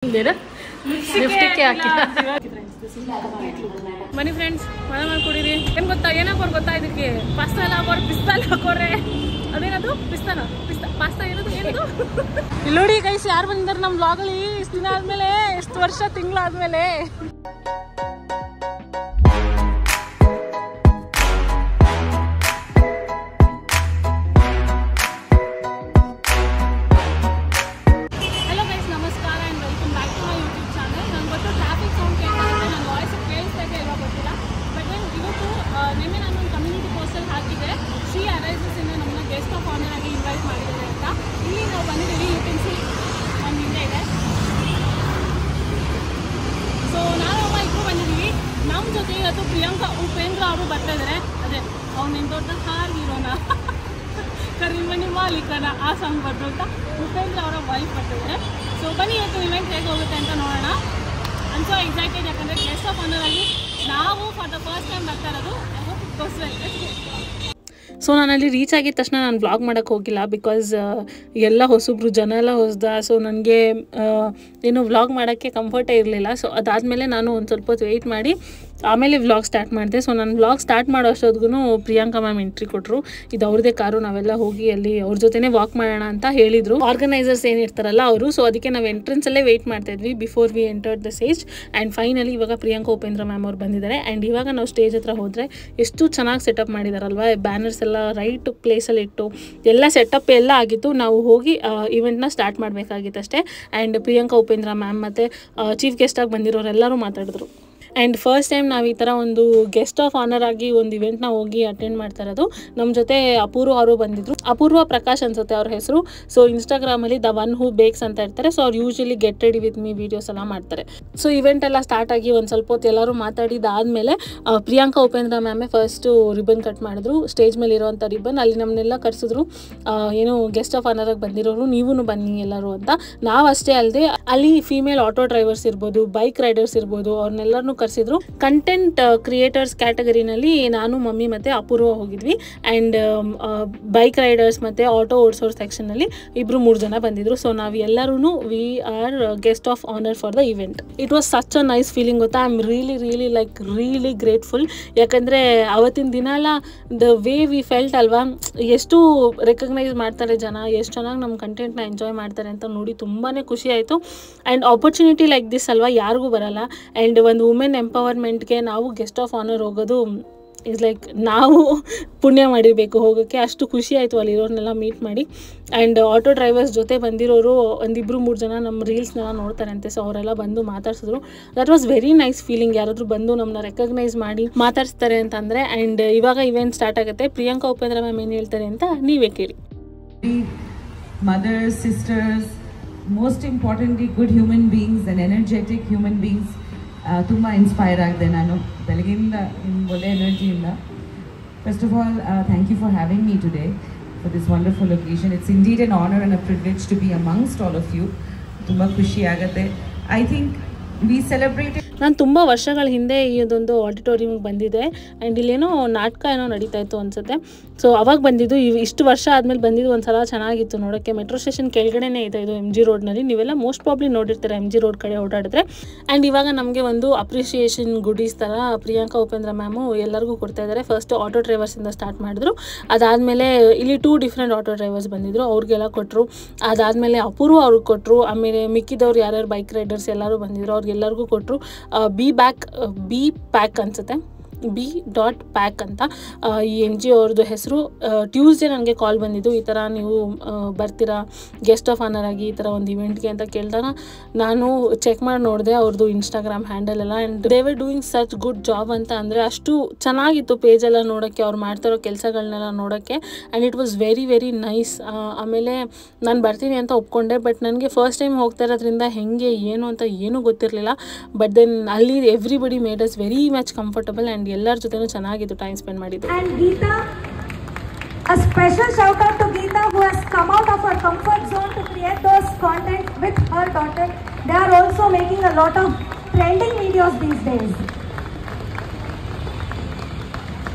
ಬನ್ನಿ ಫ್ರೆಂಡ್ಸ್, ಮಳೆ ಮಾಡ್ಕೊಡಿರಿ. ಏನ್ ಗೊತ್ತಾ, ಏನಪ್ಪ ಗೊತ್ತಾ, ಇದಕ್ಕೆ ಪಾಸ್ತಾ ಎಲ್ಲ ಹಾಕೋರೆ, ಪಿಸ್ತಾ ಎಲ್ಲ ಹಾಕೋರೆ. ಅದೇನದು ಪಾಸ್ತಾ ಏನದು ಇಲ್ಲಿ ನೋಡಿ ಗೈಸ್, ಯಾರು ಬಂದಿದ್ದಾರೆ ನಮ್ಮ ವ್ಲಾಗಲ್ಲಿ ಇಷ್ಟು ದಿನ ಆದ್ಮೇಲೆ, ಎಷ್ಟು ವರ್ಷ ತಿಂಗಳಾದ್ಮೇಲೆ. ಇವತ್ತು ಪ್ರಿಯಾಂಕಾ ಉಪೇಂದ್ರ ಅವರು ಬರ್ತಾ ಇದ್ದಾರೆ. ಅದೇ ಅವ್ನ ದೊಡ್ಡ ಹಾರ್ ಹೀರೋನ ಕರಿಮಣಿ ಮಾಲೀಕನ ಆ ಸಾಂಗ್ ಬರ್ದು ಅಂತ ಉಪೇಂದ್ರ ಅವರ ವೈಫ್ ಬರ್ತಿದ್ದಾರೆ. ಸೊ ಬನ್ನಿ ಇವತ್ತು ಇವೆಂಟ್ ಹೇಗೆ ಹೋಗುತ್ತೆ ಅಂತ ನೋಡೋಣ. ಐ ಸೋ ಎಕ್ಸೈಟೆಡ್, ಯಾಕಂದರೆ ಗೆಸ್ಟ್ ಆಫ್ ಆನರ್ ಆಗಿ ನಾವು ಫಾರ್ ದ ಫಸ್ಟ್ ಟೈಮ್ ಬರ್ತಾ ಇರೋದು. I hope it goes well. So ನಾನಲ್ಲಿ ರೀಚ್ ಆಗಿದ ತಕ್ಷಣ ನಾನು ವ್ಲಾಗ್ ಮಾಡೋಕ್ಕೆ ಹೋಗಿಲ್ಲ, ಬಿಕಾಸ್ ಎಲ್ಲ ಹೊಸಬ್ರು, ಜನ ಎಲ್ಲ ಹೊಸದ. ಸೊ ನನಗೆ ಏನು ವ್ಲಾಗ್ ಮಾಡೋಕ್ಕೆ ಕಂಫರ್ಟೇ ಇರಲಿಲ್ಲ. ಸೊ ಅದಾದಮೇಲೆ ನಾನು ಒಂದು ಸ್ವಲ್ಪ ಹೊತ್ತು ವೆಯ್ಟ್ ಮಾಡಿ ಆಮೇಲೆ ವ್ಲಾಗ್ ಸ್ಟಾರ್ಟ್ ಮಾಡಿದೆ. ಸೊ ನಾನು ವ್ಲಾಗ್ ಸ್ಟಾರ್ಟ್ ಮಾಡೋ ಅಷ್ಟೊತ್ತಿಗೂ ಪ್ರಿಯಾಂಕಾ ಮ್ಯಾಮ್ ಎಂಟ್ರಿ ಕೊಟ್ಟರು. ಇದು ಅವ್ರದ್ದೇ ಕಾರು, ನಾವೆಲ್ಲ ಹೋಗಿ ಅಲ್ಲಿ ಅವ್ರ ಜೊತೆನೇ ವಾಕ್ ಮಾಡೋಣ ಅಂತ ಹೇಳಿದರು ಆರ್ಗನೈಸರ್ಸ್ ಏನಿರ್ತಾರಲ್ಲ ಅವರು. ಸೊ ಅದಕ್ಕೆ ನಾವು ಎಂಟ್ರೆನ್ಸಲ್ಲೇ ವೆಯ್ಟ್ ಮಾಡ್ತಾಯಿದ್ವಿ before we entered the stage. And finally ಇವಾಗ ಪ್ರಿಯಾಂಕಾ ಉಪೇಂದ್ರ ಮ್ಯಾಮ್ ಅವ್ರು ಬಂದಿದ್ದಾರೆ. ಆ್ಯಂಡ್ ಇವಾಗ ನಾವು ಸ್ಟೇಜ್ ಹತ್ರ ಹೋದರೆ ಎಷ್ಟು ಚೆನ್ನಾಗಿ ಸೆಟಪ್ ಮಾಡಿದಾರಲ್ವ, ಬ್ಯಾನರ್ಸ್ ಎಲ್ಲ ರೈಟ್ ಪ್ಲೇಸಲ್ಲಿ ಇಟ್ಟು ಎಲ್ಲ ಸೆಟಪ್ ಎಲ್ಲ ಆಗಿತ್ತು. ನಾವು ಹೋಗಿ ಇವೆಂಟ್ನ ಸ್ಟಾರ್ಟ್ ಮಾಡಬೇಕಾಗಿತ್ತು ಅಷ್ಟೇ. ಆ್ಯಂಡ್ ಪ್ರಿಯಾಂಕಾ ಉಪೇಂದ್ರ ಮ್ಯಾಮ್ ಮತ್ತು ಚೀಫ್ ಗೆಸ್ಟಾಗಿ ಬಂದಿರೋರೆಲ್ಲರೂ ಮಾತಾಡಿದ್ರು. ಆ್ಯಂಡ್ ಫಸ್ಟ್ ಟೈಮ್ ನಾವು ಈ ಥರ ಒಂದು ಗೆಸ್ಟ್ ಆಫ್ ಆನರ್ ಆಗಿ ಒಂದು ಇವೆಂಟ್ನ ಹೋಗಿ ಅಟೆಂಡ್ ಮಾಡ್ತಾ ಇರೋದು. ನಮ್ಮ ಜೊತೆ ಅಪೂರ್ವ ಅವರು ಬಂದಿದ್ರು, ಅಪೂರ್ವ ಪ್ರಕಾಶ್ ಅನ್ಸುತ್ತೆ ಅವ್ರ ಹೆಸರು. ಸೊ ಇನ್ಸ್ಟಾಗ್ರಾಮಲ್ಲಿ ದ ಒನ್ ಹೂ ಬೇಕ್ಸ್ ಅಂತ ಇರ್ತಾರೆ. ಸೊ ಅವ್ರು usually get ready with me videos ಎಲ್ಲ ಮಾಡ್ತಾರೆ. ಸೊ ಇವೆಂಟ್ ಎಲ್ಲ ಸ್ಟಾರ್ಟ್ ಆಗಿ ಒಂದು ಸ್ವಲ್ಪ ಹೊತ್ತು ಎಲ್ಲರೂ ಮಾತಾಡಿದಾದಮೇಲೆ ಪ್ರಿಯಾಂಕಾ ಉಪೇಂದ್ರ ಮ್ಯಾಮೇ ಫಸ್ಟು ರಿಬನ್ ಕಟ್ ಮಾಡಿದ್ರು. ಸ್ಟೇಜ್ ಮೇಲೆ ಇರೋವಂಥ ರಿಬನ್ ಅಲ್ಲಿ ನಮ್ಮನ್ನೆಲ್ಲ ಕರೆಸಿದ್ರು. ಏನು ಗೆಸ್ಟ್ ಆಫ್ ಆನರಾಗಿ ಬಂದಿರೋರು ನೀವೂ ಬನ್ನಿ ಎಲ್ಲರೂ ಅಂತ. ನಾವು ಅಷ್ಟೇ ಅಲ್ಲದೆ ಅಲ್ಲಿ ಫೀಮೇಲ್ ಆಟೋ ಡ್ರೈವರ್ಸ್ ಇರ್ಬೋದು, ಬೈಕ್ ರೈಡರ್ಸ್ ಇರ್ಬೋದು, ಅವ್ರನ್ನೆಲ್ಲರನ್ನೂ ಕರೆಸಿದ್ರು. ಕಂಟೆಂಟ್ ಕ್ರಿಯೇಟರ್ಸ್ ಕ್ಯಾಟಗರಿನಲ್ಲಿ ನಾನು, ಮಮ್ಮಿ ಮತ್ತು ಅಪೂರ್ವ ಹೋಗಿದ್ವಿ. ಆ್ಯಂಡ್ ಬೈಕ್ ರೈಡರ್ಸ್ ಮತ್ತು ಆಟೋ ಓಡಿಸೋರ್ ಸೆಕ್ಷನಲ್ಲಿ 2-3 ಜನ ಬಂದಿದ್ರು. ಸೊ ನಾವು ಎಲ್ಲರೂ we are guest of honour for the event. It was such a nice feeling ಗೊತ್ತಾ. I am really grateful. ಯಾಕಂದರೆ ಅವತ್ತಿನ ದಿನ ಎಲ್ಲ ದ ವೇ ವಿ ಫೆಲ್ಟ್ ಅಲ್ವಾ, ಎಷ್ಟು ರೆಕಗ್ನೈಸ್ ಮಾಡ್ತಾರೆ ಜನ, ಎಷ್ಟು ಚೆನ್ನಾಗಿ ನಮ್ಮ ಕಂಟೆಂಟ್ನ ಎಂಜಾಯ್ ಮಾಡ್ತಾರೆ ಅಂತ ನೋಡಿ ತುಂಬಾ ಖುಷಿ ಆಯಿತು. ಆ್ಯಂಡ್ ಆಪರ್ಚುನಿಟಿ ಲೈಕ್ ದಿಸ್ ಅಲ್ವಾ ಯಾರಿಗೂ ಬರಲ್ಲ. ಆ್ಯಂಡ್ ಒಂದು ವುಮೆನ್ ಎಂಪವರ್ಮೆಂಟ್ಗೆ ನಾವು ಗೆಸ್ಟ್ ಆಫ್ ಆನರ್ ಹೋಗೋದು ಇಸ್ ಲೈಕ್ ನಾವು ಪುಣ್ಯ ಮಾಡಿರಬೇಕು ಹೋಗೋಕ್ಕೆ. ಅಷ್ಟು ಖುಷಿ ಆಯಿತು ಅಲ್ಲಿರೋರ್ನೆಲ್ಲ ಮೀಟ್ ಮಾಡಿ. ಆ್ಯಂಡ್ ಆಟೋ ಡ್ರೈವರ್ಸ್ ಜೊತೆ ಬಂದಿರೋರು 1-2-3 ಜನ ನಮ್ಮ ರೀಲ್ಸ್ನೆಲ್ಲ ನೋಡ್ತಾರಂತೆ. ಸೊ ಅವರೆಲ್ಲ ಬಂದು ಮಾತಾಡ್ಸಿದ್ರು. That was very nice feeling. ಯಾರಾದರೂ ಬಂದು ನಮ್ಮನ್ನ ರೆಕಗ್ನೈಸ್ ಮಾಡಿ ಮಾತಾಡಿಸ್ತಾರೆ ಅಂತಂದರೆ. ಆ್ಯಂಡ್ ಇವಾಗ ಇವೆಂಟ್ ಸ್ಟಾರ್ಟ್ ಆಗುತ್ತೆ. ಪ್ರಿಯಾಂಕಾ ಉಪೇಂದ್ರ ಮ್ಯಾಮ್ ಏನು ಹೇಳ್ತಾರೆ ಅಂತ ನೀವೇ ಕೇಳಿ. Mothers, sisters, most importantly good human beings and energetic human beings. ತುಂಬ ಇನ್ಸ್ಪೈರ್ ಆಗಿದೆ ನಾನು ಬೆಳಗ್ಗೆಯಿಂದ ಒಳ್ಳೆ ಎನರ್ಜಿಯಿಂದ. First of all thank you for having me today for this wonderful occasion. It's indeed an honour and a privilege to be amongst all of you. ತುಂಬ ಖುಷಿ ಆಗುತ್ತೆ. I think we celebrated. ನಾನು ತುಂಬ ವರ್ಷಗಳ ಹಿಂದೆ ಈ ಒಂದು ಆಡಿಟೋರಿಯಮ್ಗೆ ಬಂದಿದ್ದೆ. ಆ್ಯಂಡ್ ಇಲ್ಲೇನೋ ನಾಟಕ ಏನೋ ನಡೀತಾ ಇತ್ತು ಅನಿಸುತ್ತೆ. ಸೊ ಅವಾಗ ಬಂದಿದ್ದು. ಇಷ್ಟು ವರ್ಷ ಆದಮೇಲೆ ಬಂದಿದ್ದು. ಒಂದು ಸಲ ಚೆನ್ನಾಗಿತ್ತು ನೋಡೋಕ್ಕೆ. ಮೆಟ್ರೋ ಸ್ಟೇಷನ್ ಕೆಳಗಡೆನೇ ಇದೆ ಇದು, MG ರೋಡ್ನಲ್ಲಿ. ನೀವೆಲ್ಲ ಮೋಸ್ಟ್ ಪ್ರಾಬ್ಲಿ ನೋಡಿರ್ತಾರೆ MG ರೋಡ್ ಕಡೆ ಓಡಾಡಿದ್ರೆ. ಆ್ಯಂಡ್ ಇವಾಗ ನಮಗೆ ಒಂದು ಅಪ್ರಿಷಿಯೇಷನ್ ಗುಡೀಸ್ ಥರ ಪ್ರಿಯಾಂಕಾ ಉಪೇಂದ್ರ ಮ್ಯಾಮು ಎಲ್ಲರಿಗೂ ಕೊಡ್ತಾ ಇದ್ದಾರೆ. ಫಸ್ಟ್ ಆಟೋ ಡ್ರೈವರ್ಸಿಂದ ಸ್ಟಾರ್ಟ್ ಮಾಡಿದ್ರು. ಅದಾದಮೇಲೆ ಇಲ್ಲಿ 2 ಡಿಫ್ರೆಂಟ್ ಆಟೋ ಡ್ರೈವರ್ಸ್ ಬಂದಿದ್ರು, ಅವ್ರಿಗೆಲ್ಲ ಕೊಟ್ಟರು. ಅದಾದಮೇಲೆ ಅಪೂರ್ವ ಅವ್ರಿಗೆ ಕೊಟ್ಟರು. ಆಮೇಲೆ ಮಿಕ್ಕಿದವ್ರು ಯಾರ್ಯಾರು ಬೈಕ್ ರೈಡರ್ಸ್ ಎಲ್ಲರೂ ಬಂದಿದ್ರು, ಅವ್ರಿಗೆಲ್ಲರಿಗೂ ಕೊಟ್ಟರು. ಬಿ ಪ್ಯಾಕ್ ಅನಿಸುತ್ತೆ, B.Pack ಅಂತ ಈ NG ಅವ್ರದ್ದು ಹೆಸರು. ಟ್ಯೂಸ್ಡೇ ನನಗೆ ಕಾಲ್ ಬಂದಿದ್ದು, ಈ ಥರ ನೀವು ಬರ್ತೀರಾ ಗೆಸ್ಟ್ ಆಫ್ ಆನರ್ ಆಗಿ ಈ ಥರ ಒಂದು ಇವೆಂಟ್ಗೆ ಅಂತ ಕೇಳಿದಾಗ ನಾನು ಚೆಕ್ ಮಾಡಿ ನೋಡಿದೆ ಅವ್ರದ್ದು ಇನ್ಸ್ಟಾಗ್ರಾಮ್ ಹ್ಯಾಂಡಲ್ ಎಲ್ಲ. And they were doing such good job ಅಂತ ಅಂದರೆ ಅಷ್ಟು ಚೆನ್ನಾಗಿತ್ತು ಪೇಜೆಲ್ಲ ನೋಡೋಕ್ಕೆ, ಅವ್ರು ಮಾಡ್ತಾರೋ ಕೆಲಸಗಳನ್ನೆಲ್ಲ ನೋಡೋಕ್ಕೆ. And it was very nice. ಆಮೇಲೆ ನಾನು ಬರ್ತೀನಿ ಅಂತ ಒಪ್ಕೊಂಡೆ. ಬಟ್ ನನಗೆ ಫಸ್ಟ್ ಟೈಮ್ ಹೋಗ್ತಾ ಇರೋದ್ರಿಂದ ಹೆಂಗೆ ಏನು ಅಂತ ಏನೂ ಗೊತ್ತಿರಲಿಲ್ಲ. ಬಟ್ ದೆನ್ ಅಲ್ಲಿ everybody made us very much comfortable. And ಎಲ್ಲರ ಜೊತೆನೂ ಚೆನ್ನಾಗಿತ್ತು ಟೈಮ್ ಸ್ಪೆಂಡ್ ಮಾಡಿದ್ದು. And Geeta, a special shout out to Geeta who has come out of her comfort zone to create those content with her daughter. They are also making a lot of trending videos these days.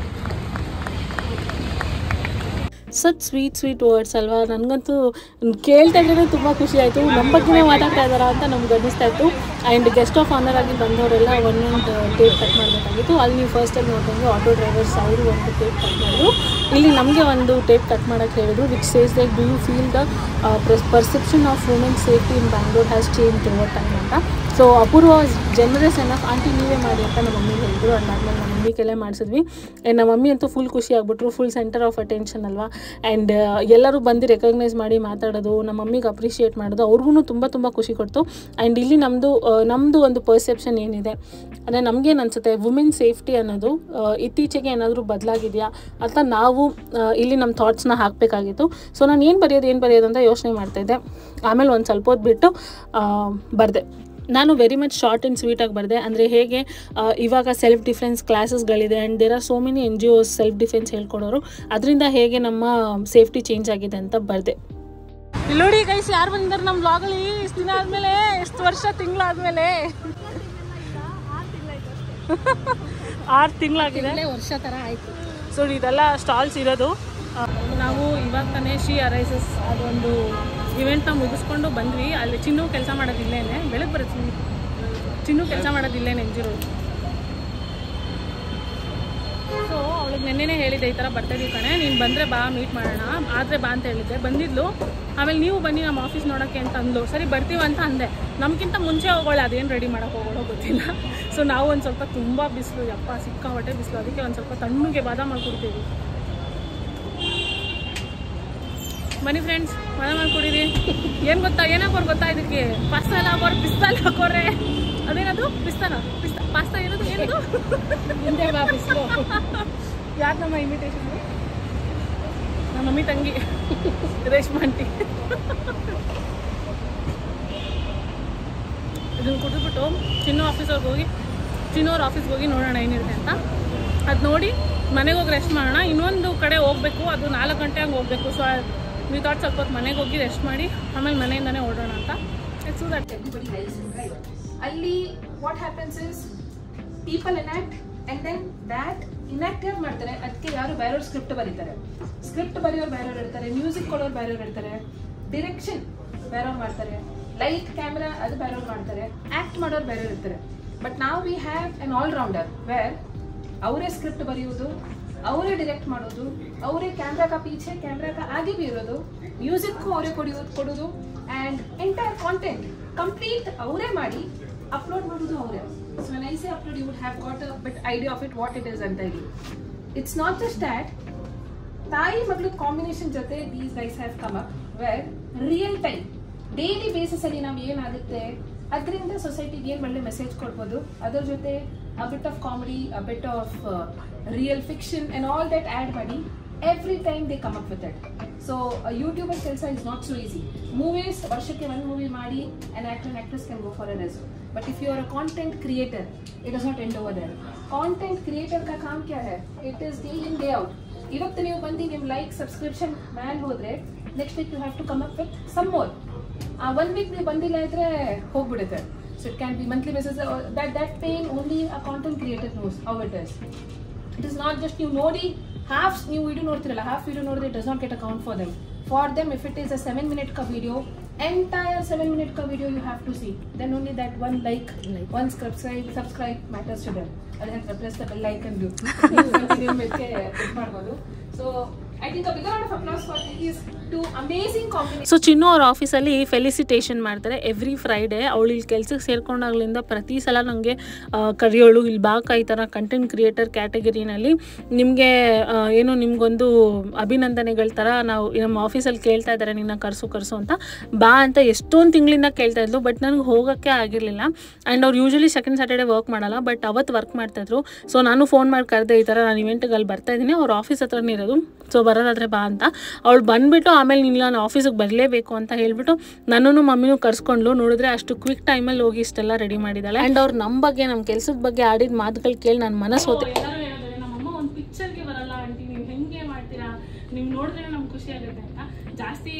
Such sweet words ಅಲ್ವಾ. ನನಗಂತೂ ಕೇಳ್ತಾ ಇದ್ರೆ ತುಂಬ ಖುಷಿ ಆಯಿತು. ನಮ್ಮ ಬಗ್ಗೆನೇ ಮಾತಾಡ್ತಾ ಇದ್ದಾರಾ ಅಂತ ನಮ್ಗೆ ಅನ್ನಿಸ್ತಾ ಇತ್ತು. ಆ್ಯಂಡ್ ಗೆಸ್ಟ್ ಆಫ್ ಆನರ್ ಆಗಿ ಬಂದವರೆಲ್ಲ ಒಂದೊಂದು ಟೇಪ್ ಕಟ್ ಮಾಡಬೇಕಾಗಿತ್ತು. ಅಲ್ಲಿ ನೀವು ಫಸ್ಟ್ ಟೈಮ್ ನೋಡಿದಂಗೆ ಆಟೋ ಡ್ರೈವರ್ಸ್ ಅವರು ಒಂದು ಟೇಪ್ ಕಟ್ ಮಾಡಿದ್ರು. ಇಲ್ಲಿ ನಮಗೆ ಒಂದು ಟೇಪ್ ಕಟ್ ಮಾಡೋಕ್ಕೆ ಹೇಳಿದ್ರು, which says like do you feel the perception of women safety in Bangalore has change over time ಅಂತ. So Apoorva generous enough aunty ನೀವೇ ಮಾಡಿ ಅಂತ ನಮ್ಮ ಮಮ್ಮಿಗೆ ಹೇಳಿದ್ರು. ಅದಾದ್ಮೇಲೆ ನಮ್ಮ ಮಮ್ಮಿ ಕೆಲೆ ಮಾಡಿಸಿದ್ವಿ. ಆ್ಯಂಡ್ ನಮ್ಮ ಮಮ್ಮಿ ಅಂತೂ ಫುಲ್ ಖುಷಿ ಆಗ್ಬಿಟ್ರು. ಫುಲ್ ಸೆಂಟರ್ ಆಫ್ ಅಟೆನ್ಷನ್ ಅಲ್ವಾ. ಆ್ಯಂಡ್ ಎಲ್ಲರೂ ಬಂದು ರೆಕಗ್ನೈಸ್ ಮಾಡಿ ಮಾತಾಡೋದು, ನಮ್ಮ ಮಮ್ಮಿಗೆ ಅಪ್ರಿಷಿಯೇಟ್ ಮಾಡೋದು ಅವ್ರಿಗೂ ತುಂಬ ಖುಷಿ ಕೊಡ್ತು. ಆ್ಯಂಡ್ ಇಲ್ಲಿ ನಮ್ಮದು ಒಂದು ಪರ್ಸೆಪ್ಷನ್ ಏನಿದೆ ಅಂದರೆ ನಮಗೇನು ಅನಿಸುತ್ತೆ, ವುಮೆನ್ ಸೇಫ್ಟಿ ಅನ್ನೋದು ಇತ್ತೀಚೆಗೆ ಏನಾದರೂ ಬದಲಾಗಿದೆಯಾ ಅಂತ ನಾವು ಇಲ್ಲಿ ನಮ್ಮ ಥಾಟ್ಸ್ನ ಹಾಕಬೇಕಾಗಿತ್ತು. ಸೊ ನಾನು ಏನು ಬರೆಯೋದು ಅಂತ ಯೋಚನೆ ಮಾಡ್ತಾಯಿದ್ದೆ. ಆಮೇಲೆ ಒಂದು ಸ್ವಲ್ಪ ಹೊತ್ತು ಬಿಟ್ಟು ಬರೆದೆ. ನಾನು ವೆರಿ ಮಚ್ ಶಾರ್ಟ್ ಆ್ಯಂಡ್ ಸ್ವೀಟಾಗಿ ಬರೆದೆ. ಅಂದರೆ ಹೇಗೆ ಇವಾಗ ಸೆಲ್ಫ್ ಡಿಫೆನ್ಸ್ ಕ್ಲಾಸಸ್ಗಳಿದೆ and there are so many NGOs self defence ಹೇಳ್ಕೊಡೋರು, ಅದರಿಂದ ಹೇಗೆ ನಮ್ಮ ಸೇಫ್ಟಿ ಚೇಂಜ್ ಆಗಿದೆ ಅಂತ ಬರೆದೆ. ಇಲ್ಲಿ ನೋಡಿ ಗೈಸ್, ಯಾರು ಬಂದಿದ್ದಾರೆ ನಮ್ಮ ವ್ಲಾಗಲ್ಲಿ ಇಷ್ಟು ದಿನ ಆದಮೇಲೆ, ಎಷ್ಟು ವರ್ಷ ತಿಂಗಳಾದಮೇಲೆ 6 ತಿಂಗಳಾಗಿದೆ, ವರ್ಷ ಥರ ಆಯಿತು. ಸೊ ಇದೆಲ್ಲ ಸ್ಟಾಲ್ಸ್ ಇರೋದು. ನಾವು ಇವಾಗ ತಾನೇ ಶಿ ಅರೈಸಸ್ ಅದೊಂದು ಇವೆಂಟ್ನ ಮುಗಿಸ್ಕೊಂಡು ಬಂದ್ವಿ. ಅಲ್ಲಿ ಚಿನ್ನು ಕೆಲಸ ಮಾಡೋದಿಲ್ಲೇನೆ, ಬೆಳಗ್ಗೆ ಬರುತ್ತೆ ಚಿನ್ನು ಕೆಲಸ ಮಾಡೋದಿಲ್ಲೇನೆ ಎಂಜಿರೋದು. ಸೊ ಅವಳಿಗೆ ನೆನ್ನೆನೇ ಹೇಳಿದ್ದೆ, ಈ ಥರ ಬರ್ತಾಯಿದ್ದೀವಿ ಕಣೆ, ನೀನು ಬಂದರೆ ಬಾ ಮೀಟ್ ಮಾಡೋಣ, ಆದರೆ ಬಾ ಅಂತ ಹೇಳಿದ್ದೆ. ಬಂದಿದ್ಲು. ಆಮೇಲೆ ನೀವು ಬನ್ನಿ ನಮ್ಮ ಆಫೀಸ್ ನೋಡೋಕ್ಕೆ ಅಂತ ಅಂದ್ಲು. ಸರಿ ಬರ್ತೀವಂತ ಅಂದೆ. ನಮಗಿಂತ ಮುಂಚೆ ಹೋಗೋಳೆ, ಅದೇನು ರೆಡಿ ಮಾಡೋಕ್ಕೆ ಹೋಗೋಳೋ ಗೊತ್ತಿಲ್ಲ. ಸೊ ನಾವು ಒಂದು ಸ್ವಲ್ಪ ತುಂಬ ಬಿಸಿಲು, ಯಪ್ಪ ಸಿಕ್ಕಾಪಟ್ಟೆ ಬಿಸಿಲು, ಅದಕ್ಕೆ ಒಂದು ಸ್ವಲ್ಪ ತಣ್ಣಗೆ ಬಾದಾಮ್ ಮಾಡ್ಕೊಡ್ತೀವಿ. ಬನ್ನಿ ಫ್ರೆಂಡ್ಸ್, ಬಾದಾಮ್ ಮಾಡ್ಕೊಡಿರಿ. ಏನು ಗೊತ್ತಾ, ಏನಾಗೋರು ಗೊತ್ತಾ ಇದಕ್ಕೆ, ಪಾಸ್ತಾ ಎಲ್ಲ ಹಾಕೋರು, ಪಿಸ್ತಾಲ್ ಹಾಕೋರೆ, ಅದೇನದು ಪಾಸ್ತಾ ಇರೋದು ಏನದು ಹಿಂದೆ ಬಾ ಬಿಸಿಲು. ಯಾರು ನಮ್ಮ ಇನ್ವಿಟೇಷನ್? ನಮ್ಮ ಮಮ್ಮಿ ತಂಗಿ ರೇಷ್ಮಾ ಆಂಟಿ. ಇದನ್ನು ಕುಡಿದ್ಬಿಟ್ಟು ಚಿನ್ನವ್ರ ಆಫೀಸ್ಗೆ ಹೋಗಿ ನೋಡೋಣ ಏನಿರುತ್ತೆ ಅಂತ. ಅದು ನೋಡಿ ಮನೆಗೆ ಹೋಗಿ ರೆಸ್ಟ್ ಮಾಡೋಣ. ಇನ್ನೊಂದು ಕಡೆ ಹೋಗಬೇಕು, ಅದು 4 ಗಂಟೆ ಹಂಗೆ ಹೋಗಬೇಕು. ಸೊ ನೀವು ಥಾಟ್ ಸ್ವಲ್ಪ ಹೊತ್ತು ಮನೆಗೆ ಹೋಗಿ ರೆಸ್ಟ್ ಮಾಡಿ ಆಮೇಲೆ ಮನೆಯಿಂದನೇ ಓಡೋಣ ಅಂತ. It's so that everybody helps right. ಅಲ್ಲಿ what happens is people enact and then that enact ಯಾರು ಮಾಡ್ತಾರೆ, ಅದಕ್ಕೆ ಯಾರು ಬೇರೆಯವ್ರು ಸ್ಕ್ರಿಪ್ಟ್ ಬರೀತಾರೆ, ಸ್ಕ್ರಿಪ್ಟ್ ಬರೆಯೋರು ಬೇರೆಯವ್ರು ಇರ್ತಾರೆ, ಮ್ಯೂಸಿಕ್ ಕೊಡೋರು ಬೇರೆಯವ್ರು ಇರ್ತಾರೆ, ಡಿರೆಕ್ಷನ್ ಬೇರೆಯವ್ರು ಮಾಡ್ತಾರೆ, ಲೈಟ್ ಕ್ಯಾಮ್ರಾ ಅದು ಬೇರೆಯವ್ರು ಮಾಡ್ತಾರೆ, ಆ್ಯಕ್ಟ್ ಮಾಡೋರು ಬೇರೆಯವ್ರು ಇರ್ತಾರೆ. ಬಟ್ ನಾವು we have an allrounder where ಅವರೇ ಸ್ಕ್ರಿಪ್ಟ್ ಬರೆಯೋದು, ಅವರೇ ಡಿರೆಕ್ಟ್ ಮಾಡೋದು, ಅವರೇ ಕ್ಯಾಮ್ರಾ ಕಾ ಪೀछे ಕ್ಯಾಮ್ರಾ ಕಾ ಆगे भी ಇರೋದು, ಮ್ಯೂಸಿಕ್ಕು ಅವರೇ ಕೊಡೋದು ಆ್ಯಂಡ್ ಎಂಟೈರ್ ಕಾಂಟೆಂಟ್ ಕಂಪ್ಲೀಟ್ ಅವರೇ ಮಾಡಿ ಅಪ್ಲೋಡ್ ಮಾಡೋದು ಅವರೇ. So when I say upload, you would have got a bit idea of it what it is ಅಂತ ಹೇಳಿ. It's not just that ತಾಯಿ ಮಗಳು ಕಾಂಬಿನೇಷನ್ ಜೊತೆ these guys have come up where real time daily basis ಅಲ್ಲಿ ನಾವು ಏನಾಗುತ್ತೆ ಅದರಿಂದ ಸೊಸೈಟಿಗೆ ಏನು ಒಳ್ಳೆ ಮೆಸೇಜ್ ಕೊಡ್ಬೋದು, ಅದ್ರ ಜೊತೆ a bit of comedy, a bit of real fiction and all that add ಮಾಡಿ every time they come up with it. So a YouTuber ಕೆಲಸ is not so easy. Movies ವರ್ಷಕ್ಕೆ ಒಂದು ಮೂವಿ ಮಾಡಿ an actor and actress can go for a resume. But if you are a content creator, it does not end over there. Content creator का काम क्या है? It is day in day out. ಇವತ್ತು ನೀವು ಬಂದು ನಿಮ್ಮ like subscription man ಹೋದ್ರೆ next week you have to come up with some more. ಆ 1 ವೀಕ್ ನೀವು ಬಂದಿಲ್ಲ ಇದ್ರೆ ಹೋಗ್ಬಿಡುತ್ತೆ. So it can be monthly basis. That pain only a content creator knows how it is. It is not just you ನೋಡಿ half ನೀವು video ನೋಡ್ತಿರಲ್ಲ, half video ನೋಡಿದ್ರೆ it does not get a count for them. For them, if it is a 7-minute ka video, entire 7-minute ka video you have to see. Then only that one like. One subscribe matters to them. And press the bell icon do. So I think a bigger round of applause for these two amazing combinations. So Chinnu ಅವ್ರ ಆಫೀಸಲ್ಲಿ felicitation ಮಾಡ್ತಾರೆ every Friday. ಅವಳು ಇಲ್ಲಿ ಕೆಲಸಕ್ಕೆ ಸೇರ್ಕೊಂಡಾಗ್ಲಿಂದ ಪ್ರತಿ ಸಲ ನನಗೆ ಕರೆಯೋಳು, ಇಲ್ಲಿ ಬಾಕ ಈ ಥರ ಕಂಟೆಂಟ್ ಕ್ರಿಯೇಟರ್ ಕ್ಯಾಟಗರಿನಲ್ಲಿ ನಿಮಗೆ ಏನು ನಿಮಗೊಂದು ಅಭಿನಂದನೆಗಳ ಥರ ನಾವು ನಮ್ಮ ಆಫೀಸಲ್ಲಿ ಕೇಳ್ತಾ ಇದ್ದಾರೆ ನಿನ್ನ ಕರ್ಸು ಅಂತ ಬಾ ಅಂತ ಎಷ್ಟೊಂದು ತಿಂಗಳಿಂದ ಕೇಳ್ತಾ ಇದ್ಲು. ಬಟ್ ನನಗೆ ಹೋಗೋಕ್ಕೆ ಆಗಿರಲಿಲ್ಲ. ಆ್ಯಂಡ್ ಅವ್ರು ಯೂಶ್ವಲಿ ಸೆಕೆಂಡ್ ಸ್ಯಾಟರ್ಡೇ ವರ್ಕ್ ಮಾಡಲ್ಲ, ಬಟ್ ಅವತ್ತು ವರ್ಕ್ ಮಾಡ್ತಾಯಿದ್ರು. ಸೊ ನಾನು ಫೋನ್ ಮಾಡಿ ಕರೆದೆ, ಈ ಥರ ನಾನು ಇವೆಂಟ್ಗೆ ಅಲ್ಲಿ ಬರ್ತಾಯಿದ್ದೀನಿ, ಅವ್ರ ಆಫೀಸ್ ಹತ್ರನೇ ಇರೋದು, ಸೊ ಬರೋದಾದರೆ ಬಾ ಅಂತ. ಅವಳು ಬಂದುಬಿಟ್ಟು ಆಮೇಲೆ ನೀನು ನಾನು ಆಫೀಸಿಗೆ ಬರಲೇಬೇಕು ಅಂತ ಹೇಳಿಬಿಟ್ಟು ನನ್ನೂ ಮಮ್ಮಿನೂ ಕರ್ಸ್ಕೊಂಡ್ಲು. ನೋಡಿದ್ರೆ ಅಷ್ಟು ಕ್ವಿಕ್ ಟೈಮಲ್ಲಿ ಹೋಗಿ ಇಷ್ಟೆಲ್ಲ ರೆಡಿ ಮಾಡಿದ್ದಾಳೆ. ಆ್ಯಂಡ್ ಅವ್ರು ನಮ್ಮ ಬಗ್ಗೆ ನಮ್ಮ ಕೆಲಸದ ಬಗ್ಗೆ ಆಡಿದ ಮಾತುಗಳು ಕೇಳಿ ನನ್ನ ಮನಸ್ಸು ಹೋತೆ. ಎಲ್ಲರೂ ಹೇಳಿದ್ರೆ ನಮ್ಮಮ್ಮ ಒಂದು ಪಿಕ್ಚರ್ಗೆ ಬರಲ್ಲ ಆಂಟಿ, ನೀವು ಹೆಂಗೆ ಮಾಡ್ತೀರಾ, ನೀವು ನೋಡಿದ್ರೆ ನಮ್ಗೆ ಖುಷಿ ಆಗುತ್ತೆ ಅಂತ. ಜಾಸ್ತಿ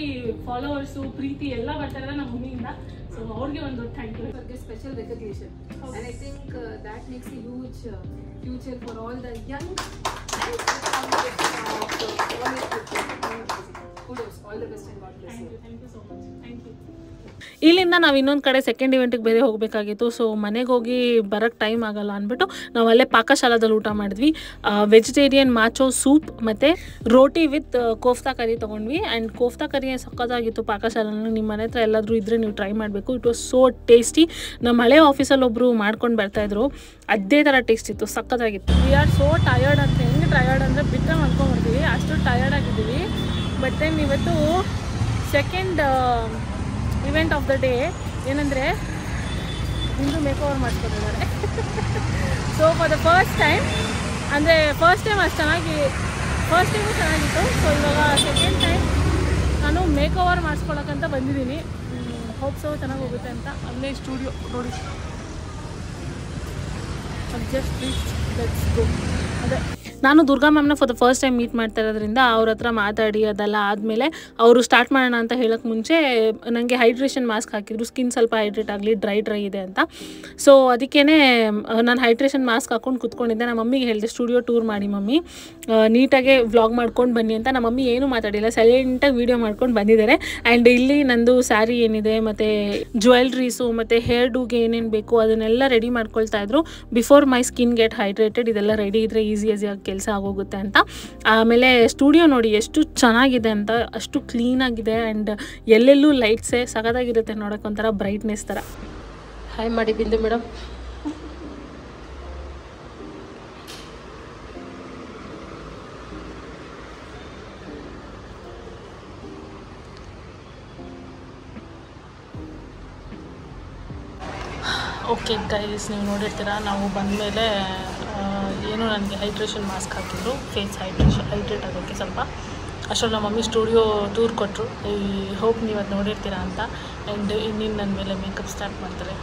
ಫಾಲೋವರ್ಸು ಪ್ರೀತಿ ಎಲ್ಲ ಬರ್ತಾರೆ ನಮ್ಮ ಮಮ್ಮಿಯಿಂದ. ಸೊ ಅವ್ರಿಗೆ ಒಂದು thank you for the special recognition. And I think that makes a huge future for all the young ಇಲ್ಲಿಂದ ನಾವು ಇನ್ನೊಂದು ಕಡೆ ಸೆಕೆಂಡ್ ಇವೆಂಟಿಗೆ ಬೇರೆ ಹೋಗಬೇಕಾಗಿತ್ತು. ಸೊ ಮನೆಗೆ ಹೋಗಿ ಬರೋಕ್ಕೆ ಟೈಮ್ ಆಗಲ್ಲ ಅಂದ್ಬಿಟ್ಟು ನಾವು ಅಲ್ಲೇ ಪಾಕಶಾಲಾದಲ್ಲಿ ಊಟ ಮಾಡಿದ್ವಿ. ವೆಜಿಟೇರಿಯನ್ ಮಾಚೋ ಸೂಪ್ ಮತ್ತು ರೋಟಿ ವಿತ್ ಕೋಫ್ತಾ ಕರಿ ತೊಗೊಂಡ್ವಿ. ಆ್ಯಂಡ್ ಕೋಫ್ತಾ ಕರಿ ಸಕ್ಕತ್ತಾಗಿತ್ತು ಪಾಕಶಾಲೆಯಲ್ಲಿ. ನಿಮ್ಮ ಮನೆ ಹತ್ರ ಎಲ್ಲಾದರೂ ಇದ್ದರೆ ನೀವು ಟ್ರೈ ಮಾಡಬೇಕು. It was so tasty. ನಮ್ಮ ಹಳೆ ಆಫೀಸಲ್ಲಿ ಒಬ್ಬರು ಮಾಡ್ಕೊಂಡು ಬರ್ತಾಯಿದ್ರು, ಅದೇ ಥರ ಟೇಸ್ಟ್ ಇತ್ತು, ಸಕ್ಕತ್ತಾಗಿತ್ತು. ವಿ ಆರ್ ಸೋ ಟಯರ್ಡ್ ಅಂತ. ಹೆಂಗೆ ಟಯರ್ಡ್ ಅಂದರೆ ಬಿಟ್ಟರೆ ಮಾಡ್ಕೊಂಡ್ಬರ್ತೀವಿ, ಅಷ್ಟು ಟಯರ್ಡ್ ಆಗಿದ್ದೀವಿ. ಬಟ್ ದೆನ್ ಇವತ್ತು second event of the day ಏನಂದರೆ ಇಂದು ಮೇಕ್ ಓವರ್ ಮಾಡಿಸ್ಕೊತಿದ್ದಾರೆ. So for the first time ಅಂದರೆ ಫಸ್ಟ್ ಟೈಮ್ ಅಷ್ಟು ಫಸ್ಟ್ ಟೈಮು ಚೆನ್ನಾಗಿತ್ತು. ಸೊ ಇವಾಗ ಸೆಕೆಂಡ್ ಟೈಮ್ ನಾನು ಮೇಕ್ ಓವರ್ ಮಾಡಿಸ್ಕೊಳಕ್ಕಂತ ಬಂದಿದ್ದೀನಿ. ಹೋಪ್ ಸೊ ಚೆನ್ನಾಗಿ ಹೋಗುತ್ತೆ ಅಂತ. ಅಲ್ಲೇ ಸ್ಟುಡಿಯೋ ನೋಡಿ, ಜಸ್ಟ್ ಲೆಟ್ಸ್ ಗೋ. ಅದೇ ನಾನು ದುರ್ಗಾ ಮ್ಯಾಮ್ನ for the first time meet ಮಾಡ್ತಾ ಇರೋದ್ರಿಂದ ಅವ್ರ ಹತ್ರ ಮಾತಾಡಿ ಅದೆಲ್ಲ ಆದಮೇಲೆ ಅವರು ಸ್ಟಾರ್ಟ್ ಮಾಡೋಣ ಅಂತ ಹೇಳೋಕ್ಕೆ ಮುಂಚೆ ನನಗೆ ಹೈಡ್ರೇಷನ್ ಮಾಸ್ಕ್ ಹಾಕಿದ್ರು, ಸ್ಕಿನ್ ಸ್ವಲ್ಪ ಹೈಡ್ರೇಟ್ ಆಗಲಿ, ಡ್ರೈ ಇದೆ ಅಂತ. ಸೊ ಅದಕ್ಕೇ ನಾನು ಹೈಡ್ರೇಷನ್ ಮಾಸ್ಕ್ ಹಾಕ್ಕೊಂಡು ಕೂತ್ಕೊಂಡಿದ್ದೆ. ನಮ್ಮ ಮಮ್ಮಿಗೆ ಹೇಳಿದೆ ಸ್ಟುಡಿಯೋ ಟೂರ್ ಮಾಡಿ ಮಮ್ಮಿ, ನೀಟಾಗೆ ವ್ಲಾಗ್ ಮಾಡ್ಕೊಂಡು ಬನ್ನಿ ಅಂತ. ನಮ್ಮ ಮಮ್ಮಿ ಏನೂ ಮಾತಾಡಿಲ್ಲ, ಸೈಲೆಂಟಾಗಿ ವೀಡಿಯೋ ಮಾಡ್ಕೊಂಡು ಬಂದಿದ್ದಾರೆ. ಆ್ಯಂಡ್ ಇಲ್ಲಿ ನಂದು ಸ್ಯಾರಿ ಏನಿದೆ ಮತ್ತು ಜ್ಯುವೆಲ್ರೀಸು ಮತ್ತು ಹೇರ್ ಡೂಗೆ ಏನೇನು ಬೇಕು ಅದನ್ನೆಲ್ಲ ರೆಡಿ ಮಾಡ್ಕೊಳ್ತಾ ಇದ್ರು. ಬಿಫೋರ್ ಮೈ ಸ್ಕಿನ್ ಗೆಟ್ ಹೈಡ್ರೇಟೆಡ್, ಇದೆಲ್ಲ ರೆಡಿ ಇದ್ದರೆ ಈಸಿಯಾಗಿ ಕೆಲಸ ಆಗೋಗುತ್ತೆ ಅಂತ. ಆಮೇಲೆ ಸ್ಟುಡಿಯೋ ನೋಡಿ ಎಷ್ಟು ಚೆನ್ನಾಗಿದೆ ಅಂತ, ಅಷ್ಟು ಕ್ಲೀನಾಗಿದೆ. ಆ್ಯಂಡ್ ಎಲ್ಲೆಲ್ಲೂ ಲೈಟ್ಸೇ ಸಖತ್ತಾಗಿರುತ್ತೆ ನೋಡೋಕೆ, ಒಂಥರ ಬ್ರೈಟ್ನೆಸ್ ಥರ. ಹಾಯ್ ಮಾಡಿ ಬಿಂದು ಮೇಡಮ್. ಓಕೆ ಗೈಸ್, ನೀವು ನೋಡಿರ್ತೀರ ನಾವು ಬಂದಮೇಲೆ ಏನು ನನಗೆ ಹೈಡ್ರೇಷನ್ ಮಾಸ್ಕ್ ಹಾಕಿದ್ರು, ಫೇಸ್ ಹೈಡ್ರೇಟ್ ಆಗೋಕ್ಕೆ ಸ್ವಲ್ಪ. ಅಷ್ಟರಲ್ಲಿ ನಮ್ಮ ಮಮ್ಮಿ ಸ್ಟುಡಿಯೋ ಟೂರ್ ಕೊಟ್ಟರು. ಐ ಹೋಪ್ ನೀವು ಅದು ನೋಡಿರ್ತೀರಾ ಅಂತ. ಆ್ಯಂಡ್ ಇನ್ನಿನ್ನು ನನ್ನ ಮೇಲೆ ಮೇಕಪ್ ಸ್ಟಾರ್ಟ್ ಮಾಡ್ತಾರೆ.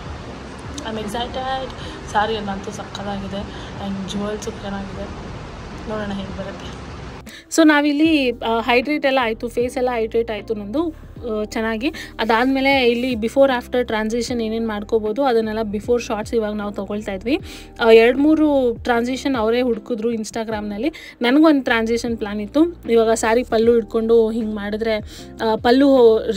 I am excited. ಸ್ಯಾರಿ ಎಲ್ಲ ಅಂತೂ ಸಕ್ಕತ್ತಾಗಿದೆ ಆ್ಯಂಡ್ ಜ್ಯುವೆಲ್ಸು ಚೆನ್ನಾಗಿದೆ. ನೋಡೋಣ ಹೇಗೆ ಬರುತ್ತೆ. ಸೊ ನಾವಿಲ್ಲಿ ಹೈಡ್ರೇಟ್ ಎಲ್ಲ ಆಯಿತು, ಫೇಸ್ ಎಲ್ಲ ಹೈಡ್ರೇಟ್ ಆಯಿತು ನಂದು ಚೆನ್ನಾಗಿ. ಅದಾದಮೇಲೆ ಇಲ್ಲಿ ಬಿಫೋರ್ ಆಫ್ಟರ್ ಟ್ರಾನ್ಸಿಷನ್ ಏನೇನು ಮಾಡ್ಕೋಬೋದು ಅದನ್ನೆಲ್ಲ ಬಿಫೋರ್ ಶಾರ್ಟ್ಸ್ ಇವಾಗ ನಾವು ತೊಗೊಳ್ತಾ ಇದ್ವಿ. 2-3 ಟ್ರಾನ್ಸಿಷನ್ ಅವರೇ ಹುಡುಕಿದ್ರು ಇನ್ಸ್ಟಾಗ್ರಾಮ್ನಲ್ಲಿ. ನನಗೊಂದು ಟ್ರಾನ್ಸಿಷನ್ ಪ್ಲ್ಯಾನ್ ಇತ್ತು. ಇವಾಗ ಸ್ಯಾರಿ ಪಲ್ಲು ಹಿಡ್ಕೊಂಡು ಹಿಂಗೆ ಮಾಡಿದ್ರೆ ಪಲ್ಲು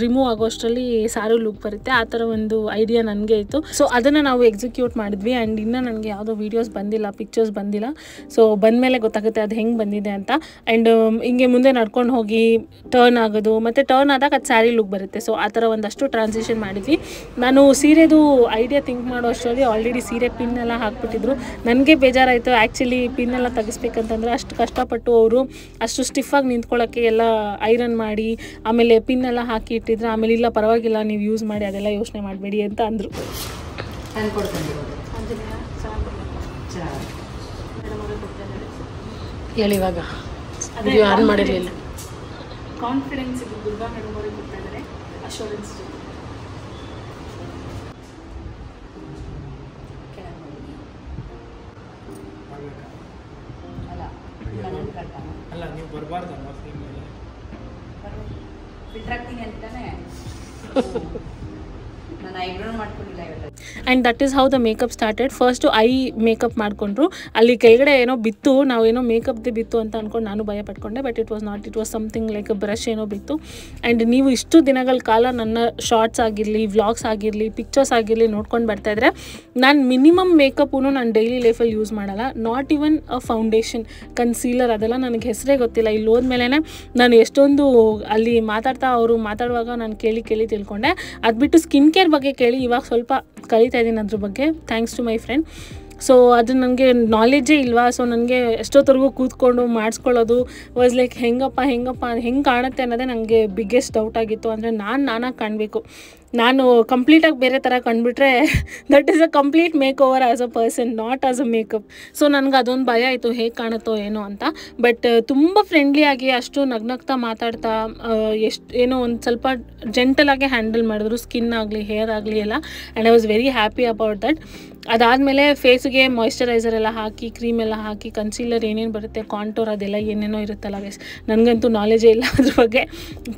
ರಿಮೂವ್ ಆಗೋಷ್ಟರಲ್ಲಿ ಸ್ಯಾರಿ ಲುಕ್ ಬರುತ್ತೆ, ಆ ಥರ ಒಂದು ಐಡಿಯಾ ನನಗೆ ಇತ್ತು. ಸೊ ಅದನ್ನು ನಾವು ಎಕ್ಸಿಕ್ಯೂಟ್ ಮಾಡಿದ್ವಿ. ಆ್ಯಂಡ್ ಇನ್ನೂ ನನಗೆ ಯಾವುದೋ ವೀಡಿಯೋಸ್ ಬಂದಿಲ್ಲ, ಪಿಕ್ಚರ್ಸ್ ಬಂದಿಲ್ಲ. ಸೊ ಬಂದಮೇಲೆ ಗೊತ್ತಾಗುತ್ತೆ ಅದು ಹೆಂಗೆ ಬಂದಿದೆ ಅಂತ. ಆ್ಯಂಡ್ ಹಿಂಗೆ ಮುಂದೆ ನಡ್ಕೊಂಡು ಹೋಗಿ ಟರ್ನ್ ಆಗೋದು, ಮತ್ತು ಟರ್ನ್ ಆದಾಗ ಅದು ಸ್ಯಾರಿ ಲುಕ್ ಬರುತ್ತೆ. ಸೊ ಆ ಥರ ಒಂದಷ್ಟು ಟ್ರಾನ್ಸಿಷನ್ ಮಾಡಿದ್ವಿ. ನಾನು ಸೀರೆದು ಐಡಿಯಾ ಥಿಂಕ್ ಮಾಡೋ ಅಷ್ಟರಲ್ಲಿ ಆಲ್ರೆಡಿ ಸೀರೆ ಪಿನ್ನೆಲ್ಲ ಹಾಕ್ಬಿಟ್ಟಿದ್ರು. ನನಗೆ ಬೇಜಾರಾಯಿತು ಆ್ಯಕ್ಚುಲಿ ಪಿನ್ನೆಲ್ಲ ತೆಗಿಸ್ಬೇಕಂತಂದರೆ. ಅಷ್ಟು ಕಷ್ಟಪಟ್ಟು ಅವರು ಅಷ್ಟು ಸ್ಟಿಫಾಗಿ ನಿಂತ್ಕೊಳ್ಳೋಕ್ಕೆ ಎಲ್ಲ ಐರನ್ ಮಾಡಿ ಆಮೇಲೆ ಪಿನ್ನೆಲ್ಲ ಹಾಕಿ ಇಟ್ಟಿದ್ರು. ಆಮೇಲೆ ಇಲ್ಲ ಪರವಾಗಿಲ್ಲ ನೀವು ಯೂಸ್ ಮಾಡಿ, ಅದೆಲ್ಲ ಯೋಚನೆ ಮಾಡಬೇಡಿ ಅಂತ ಅಂದರು. ಹೇಳಿ ಇವಾಗ ವಿಡಿಯೋ ಆನ್ ಮಾಡಿರಲಿಲ್ಲ. ಕಾನ್ಫಿಡೆನ್ಸ್ ಇದು ದುರ್ಗಾ ಮೇಡಮ್ ಅವರಿಗೆ ಕೊಡ್ತಾ ಇದ್ದಾರೆ ಅಶ್ಯೂರೆನ್ಸ್. ಅಲ್ಲ ನೀವು ಬರಬಾರ್ದು ಫಿಲ್ಟರ್ ಹಾಕ್ತೀನಿ ಅಂತಾನೆ ನಾನು ಐಬ್ರೋ ಮಾಡ್ಕೊಂಡಿಲ್ಲ ಇವತ್ತು. And that is how the makeup started. First I makeup ಮಾಡಿಕೊಂಡ್ರು. ಅಲ್ಲಿ ಕೆಳಗಡೆ ಏನೋ ಬಿತ್ತು, ನಾವೇನೋ ಮೇಕಪ್ದೇ ಬಿತ್ತು ಅಂತ ಅಂದ್ಕೊಂಡು ನಾನು ಭಯ ಪಟ್ಕೊಂಡೆ. But it was not, it was something like brush ಏನೋ ಬಿತ್ತು. ಆ್ಯಂಡ್ ನೀವು ಇಷ್ಟು ದಿನಗಳ ಕಾಲ ನನ್ನ ಶಾರ್ಟ್ಸ್ ಆಗಿರಲಿ, ವ್ಲಾಗ್ಸ್ ಆಗಿರಲಿ, ಪಿಕ್ಚರ್ಸ್ ಆಗಿರಲಿ ನೋಡ್ಕೊಂಡು ಬರ್ತಾಯಿದ್ರೆ ನಾನು ಮಿನಿಮಮ್ ಮೇಕಪ್ಪೂ ನಾನು ಡೈಲಿ ಲೈಫಲ್ಲಿ ಯೂಸ್ ಮಾಡಲ್ಲ. Not even a foundation, concealer ಅದೆಲ್ಲ ನನಗೆ ಹೆಸರೇ ಗೊತ್ತಿಲ್ಲ. ಇಲ್ಲಿ ಹೋದ್ಮೇಲೆ ನಾನು ಎಷ್ಟೊಂದು ಅಲ್ಲಿ ಮಾತಾಡ್ತಾ ಅವರು ಮಾತಾಡುವಾಗ ನಾನು ಕೇಳಿ ತಿಳ್ಕೊಂಡೆ. ಅದು ಬಿಟ್ಟು ಸ್ಕಿನ್ ಕೇರ್ ಬಗ್ಗೆ ಕೇಳಿ ಇವಾಗ ಸ್ವಲ್ಪ ಕಲಿತಾ ಇದ್ದೀನಿ ಅದ್ರ ಬಗ್ಗೆ, thanks to my friend. So ಅದು ನನಗೆ ನಾಲೆಡ್ಜೇ ಇಲ್ವಾ. ಸೊ ನನಗೆ ಎಷ್ಟೊತ್ತರೆಗೂ ಕೂತ್ಕೊಂಡು ಮಾಡಿಸ್ಕೊಳ್ಳೋದು ವಾಸ್ ಲೈಕ್ ಹೆಂಗೆ ಕಾಣುತ್ತೆ ಅನ್ನೋದೇ ನನಗೆ ಬಿಗ್ಗೆಸ್ಟ್ ಡೌಟ್ ಆಗಿತ್ತು. ಅಂದರೆ ನಾನಾಗಿ ಕಾಣಬೇಕು, ನಾನು ಕಂಪ್ಲೀಟಾಗಿ ಬೇರೆ ಥರ ಕಂಡುಬಿಟ್ರೆ that is a complete makeover as a person, not as a makeup. So ನನಗೆ ಅದೊಂದು ಭಯ ಆಯಿತು ಹೇಗೆ ಕಾಣುತ್ತೋ ಏನೋ ಅಂತ. ಬಟ್ ತುಂಬ ಫ್ರೆಂಡ್ಲಿಯಾಗಿ ಅಷ್ಟು ನಗ್ನಗ್ತಾ ಮಾತಾಡ್ತಾ ಏನೋ ಒಂದು ಸ್ವಲ್ಪ ಜೆಂಟಲಾಗಿ ಹ್ಯಾಂಡಲ್ ಮಾಡಿದ್ರು, ಸ್ಕಿನ್ ಆಗಲಿ ಹೇರ್ ಆಗಲಿ ಎಲ್ಲ. And I was very happy about that. ಅದಾದಮೇಲೆ ಫೇಸ್ಗೆ ಮಾಯ್ಶ್ಚರೈಸರ್ ಎಲ್ಲ ಹಾಕಿ, ಕ್ರೀಮ್ ಎಲ್ಲ ಹಾಕಿ, ಕನ್ಸೀಲರ್ ಏನೇನು ಬರುತ್ತೆ, ಕಾಂಟೋರ್ ಅದೆಲ್ಲ ಏನೇನೋ ಇರುತ್ತಲ್ಲ ಗೈಸ್, ನನಗಂತೂ ನಾಲೆಜೇ ಇಲ್ಲ ಅದ್ರ ಬಗ್ಗೆ.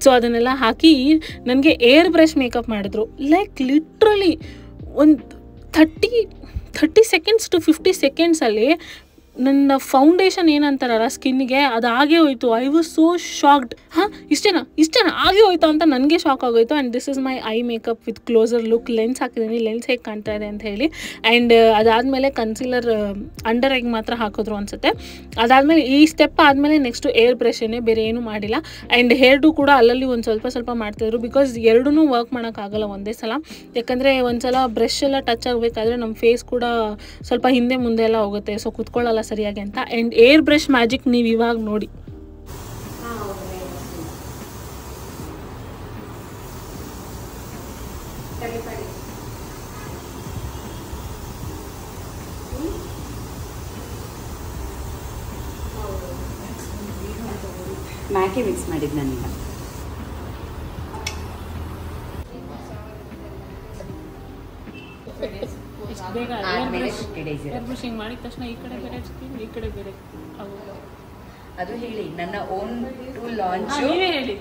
ಸೊ ಅದನ್ನೆಲ್ಲ ಹಾಕಿ ನನಗೆ ಏರ್ ಬ್ರಷ್ ಮೇಕಪ್ ಮಾಡಿದ್ರು. ಲೈಕ್ ಲಿಟ್ರಲಿ ಒಂದು 30 ಸೆಕೆಂಡ್ಸ್ ಟು 50 ಸೆಕೆಂಡ್ಸಲ್ಲಿ ನನ್ನ ಫೌಂಡೇಶನ್ ಏನಂತಾರಲ್ಲ ಸ್ಕಿನ್ಗೆ ಅದು ಆಗೇ ಹೋಯ್ತು. I was so shocked. ಇಷ್ಟೇನಾ ಆಗೇ ಹೋಯ್ತು ಅಂತ ನನಗೆ ಶಾಕ್ ಆಗೋಯ್ತು. And this is my eye makeup with closer look. Lens ಹಾಕಿದ್ದೀನಿ, ಲೆನ್ಸ್ ಹೇಗೆ ಕಾಣ್ತಾ ಇದೆ ಅಂತ ಹೇಳಿ. ಆ್ಯಂಡ್ ಅದಾದಮೇಲೆ ಕನ್ಸೀಲರ್ ಅಂಡರ್ ಐಗೆ ಮಾತ್ರ ಹಾಕಿದ್ರು ಅನಿಸುತ್ತೆ. ಅದಾದಮೇಲೆ ಈ ಸ್ಟೆಪ್ ಆದಮೇಲೆ ನೆಕ್ಸ್ಟು ಏರ್ ಬ್ರಷನ್ನೇ, ಬೇರೆ ಏನೂ ಮಾಡಿಲ್ಲ. ಆ್ಯಂಡ್ ಹೇರ್ ಡೂ ಕೂಡ ಅಲ್ಲಲ್ಲಿ ಒಂದು ಸ್ವಲ್ಪ ಮಾಡ್ತಾಯಿದ್ರು, ಬಿಕಾಸ್ ಎರಡೂ ವರ್ಕ್ ಮಾಡೋಕ್ಕಾಗಲ್ಲ ಒಂದೇ ಸಲ. ಯಾಕಂದರೆ ಒಂದು ಸಲ ಬ್ರಷ್ ಎಲ್ಲ ಟಚ್ ಆಗಬೇಕಾದ್ರೆ ನಮ್ಮ ಫೇಸ್ ಕೂಡ ಸ್ವಲ್ಪ ಹಿಂದೆ ಮುಂದೆ ಎಲ್ಲ ಹೋಗುತ್ತೆ, ಸೊ ಕುತ್ಕೊಳ್ಳಲ್ಲ ಸರಿಯಾಗಿ ಅಂತ. ಆ್ಯಂಡ್ ಏರ್ ಬ್ರಷ್ ಮ್ಯಾಜಿಕ್ ನೀವು ಇವಾಗ ನೋಡಿ. ಮ್ಯಾಕೆ ಮಿಕ್ಸ್ ಮಾಡಿದ್ದು ನಾನೀಗ. ಬೇಗ ಏರ್ ಬ್ರಷಿಂಗ್ ಮಾಡಿದ ತಕ್ಷಣ ಈ ಕಡೆ ಬೇರೆ ಸ್ಕಿನ್, ಈ ಕಡೆ ಬೇರೆ. ಅದು ಹೇಳಿ, ನನ್ನ ಓನ್ ಟೂಲ್ ಲಾಂಚ್. ನೀವೇ ಹೇಳಿ.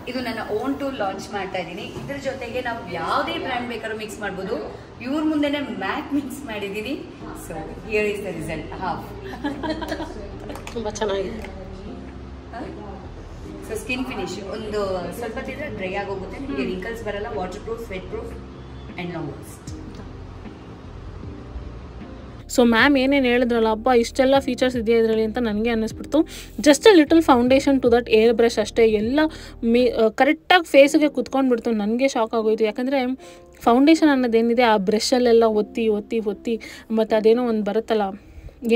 ಇದು ನನ್ನ ಓನ್ ಟೂಲ್ ಲಾಂಚ್ ಮಾಡ್ತಾ ಇದ್ದೀನಿ. ಇದ್ರ ಜೊತೆಗೆ ನಾವು ಯಾವುದೇ ಬ್ರ್ಯಾಂಡ್ ಬೇಕಾದ್ರೂ ಮಿಕ್ಸ್ ಮಾಡ್ಬೋದು. ಇವ್ರ ಮುಂದೆನೆ ಮ್ಯಾಕ್ ಮಿಕ್ಸ್ ಮಾಡಿದ್ದೀನಿ. So here is the result. ತುಂಬ ಚೆನ್ನಾಗಿದೆ. ಸೊ ಸ್ಕಿನ್ ಫಿನಿಶ್ ಒಂದು ಸ್ವಲ್ಪ ತಿಂದರೆ ಡ್ರೈ ಆಗೋಗುತ್ತೆ, ನಿಮಗೆ ರಿಂಕಲ್ಸ್ ಬರಲ್ಲ, waterproof, sweatproof and long last. So ma'am ಏನೇನು ಹೇಳಿದ್ರಲ್ಲ, ಅಬ್ಬಾ ಇಷ್ಟೆಲ್ಲ ಫೀಚರ್ಸ್ ಇದೆಯಾ ಇದರಲ್ಲಿ ಅಂತ ನನಗೆ ಅನ್ನಿಸ್ಬಿಡ್ತು. Just a little foundation to that airbrush ಅಷ್ಟೇ, ಎಲ್ಲ ಕರೆಕ್ಟಾಗಿ ಫೇಸಿಗೆ ಕುತ್ಕೊಂಡ್ಬಿಡ್ತು. ನನಗೆ ಶಾಕ್ ಆಗೋಯ್ತು. ಯಾಕಂದರೆ ಫೌಂಡೇಶನ್ ಅನ್ನೋದೇನಿದೆ ಆ ಬ್ರಷಲ್ಲೆಲ್ಲ ಒತ್ತಿ ಮತ್ತು ಅದೇನೋ ಒಂದು ಬರುತ್ತಲ್ಲ,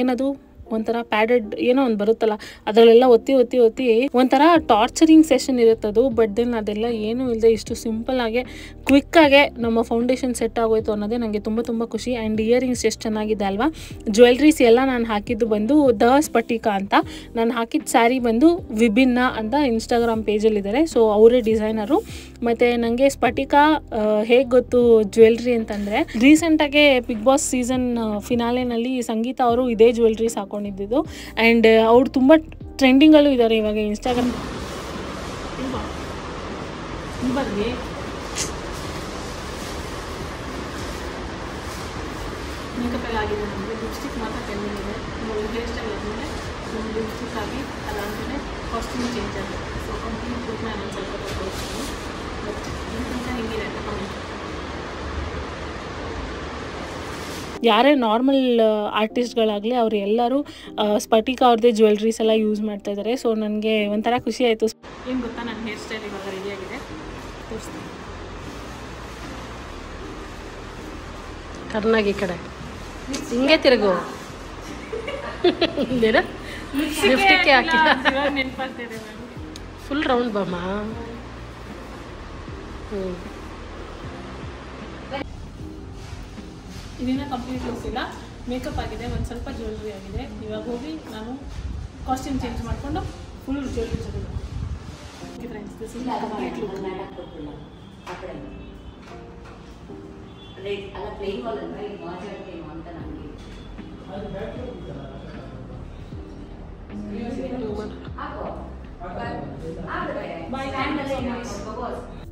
ಏನದು ಒಂಥರ ಪ್ಯಾಡೆಡ್ ಏನೋ ಒಂದು ಬರುತ್ತಲ್ಲ, ಅದರಲ್ಲೆಲ್ಲ ಒತ್ತಿ ಒಂಥರ ಟಾರ್ಚರಿಂಗ್ ಸೆಷನ್ ಇರುತ್ತದು. ಬಟ್ ದೆನ್ ಅದೆಲ್ಲ ಏನೂ ಇಲ್ಲದೆ ಇಷ್ಟು ಸಿಂಪಲ್ಲಾಗೆ ಕ್ವಿಕ್ಕಾಗೆ ನಮ್ಮ ಫೌಂಡೇಶನ್ ಸೆಟ್ ಆಗೋಯ್ತು ಅನ್ನೋದೇ ನನಗೆ ತುಂಬ ಖುಷಿ. ಆ್ಯಂಡ್ ಇಯರಿಂಗ್ಸ್ ಎಷ್ಟು ಚೆನ್ನಾಗಿದೆ ಅಲ್ವಾ. ಜ್ಯುವೆಲ್ರೀಸ್ ಎಲ್ಲ ನಾನು ಹಾಕಿದ್ದು ಬಂದು ದ ಸ್ಫಟಿಕ ಅಂತ. ನಾನು ಹಾಕಿದ ಸ್ಯಾರಿ ಬಂದು ವಿಭಿನ್ನ ಅಂತ ಇನ್ಸ್ಟಾಗ್ರಾಮ್ ಪೇಜಲ್ಲಿದ್ದಾರೆ, ಸೊ ಅವರೇ ಡಿಸೈನರು. ಮತ್ತು ನನಗೆ ಸ್ಫಟಿಕ ಹೇಗೆ ಗೊತ್ತು ಜ್ಯುವೆಲ್ರಿ ಅಂತಂದರೆ, ರೀಸೆಂಟಾಗೆ ಬಿಗ್ ಬಾಸ್ ಸೀಸನ್ ಫಿನಾಲೆನಲ್ಲಿ ಸಂಗೀತ ಅವರು ಇದೇ ಜ್ಯುವೆಲ್ರೀಸ್ ಹಾಕೊಂಡಿದ್ದು. ಆ್ಯಂಡ್ ಅವ್ರು ತುಂಬ ಟ್ರೆಂಡಿಂಗಲ್ಲೂ ಇದ್ದಾರೆ ಇವಾಗ ಇನ್ಸ್ಟಾಗ್ರಾಮ್. ಬರ್ರಿ ಮೇಕಪ್ ಎಲ್ಲ ಆಗಿದೆ ನಮಗೆ. ಲಿಪ್ಸ್ಟಿಕ್ ಮಾತ್ರ ಪೆಂಡಿಂಗ್ ಇದೆ. ಹೇರ್ ಸ್ಟೈಲ್ ಆದಮೇಲೆ ನಮ್ಮ ಲಿಪ್ಸ್ಟಿಕ್ ಆಗಿ ಅದಾದಮೇಲೆ ಕಾಸ್ಟ್ಯೂಮ್ ಚೇಂಜ್ ಆಗಿದೆ. ಸೊ ಕಂಪ್ಲೀಟ್ ಲುಕ್ ನಾನು ಸ್ವಲ್ಪ ತೋರಿಸ್ತೀನಿ. ಬಟ್ ಇಂತ ಹಿಂಗಿದೆ ಅಂತ ಕಮೆಂಟ್. ಯಾರೇ ನಾರ್ಮಲ್ ಆರ್ಟಿಸ್ಟ್ಗಳಾಗಲಿ ಅವರು ಎಲ್ಲರೂ ಸ್ಫಟಿಕ ಅವ್ರದ್ದೇ ಜ್ಯುವೆಲ್ರೀಸ್ ಎಲ್ಲ ಯೂಸ್ ಮಾಡ್ತಾಯಿದ್ದಾರೆ. ಸೊ ನನಗೆ ಒಂಥರ ಖುಷಿ ಆಯಿತು. ಏನು ಗೊತ್ತಾ, ನನ್ನ ಹೇರ್ ಸ್ಟೈಲ್ ಇವಾಗ ರೆಡಿಯಾಗಿದೆ, ತೋರಿಸ್ತೀನಿ. ಟರ್ನಾಗಿ ಈ ಕಡೆ ಹಿಂಗೆ ತಿರುಗು. ಲಿಫ್ಟಿಕ್ಕೆ ಹಾಕಿ ನೆನಪಾಗ್ತಿದೆ ಫುಲ್ ರೌಂಡ್ ಬಾಮ. ಇದನ್ನ ಕಂಪ್ಲೀಟ್ ಲುಕ್ ಇಲ್ಲ, ಮೇಕಪ್ ಆಗಿದೆ, ಒಂದು ಸ್ವಲ್ಪ ಜ್ಯುವೆಲ್ರಿ ಆಗಿದೆ. ಇವಾಗ ಹೋಗಿ ನಾನು ಕಾಸ್ಟ್ಯೂಮ್ ಚೇಂಜ್ ಮಾಡಿಕೊಂಡು ಫುಲ್ ಜ್ಯುವೆಲ್ರಿ ಜೊತೆ friends. This is complete look.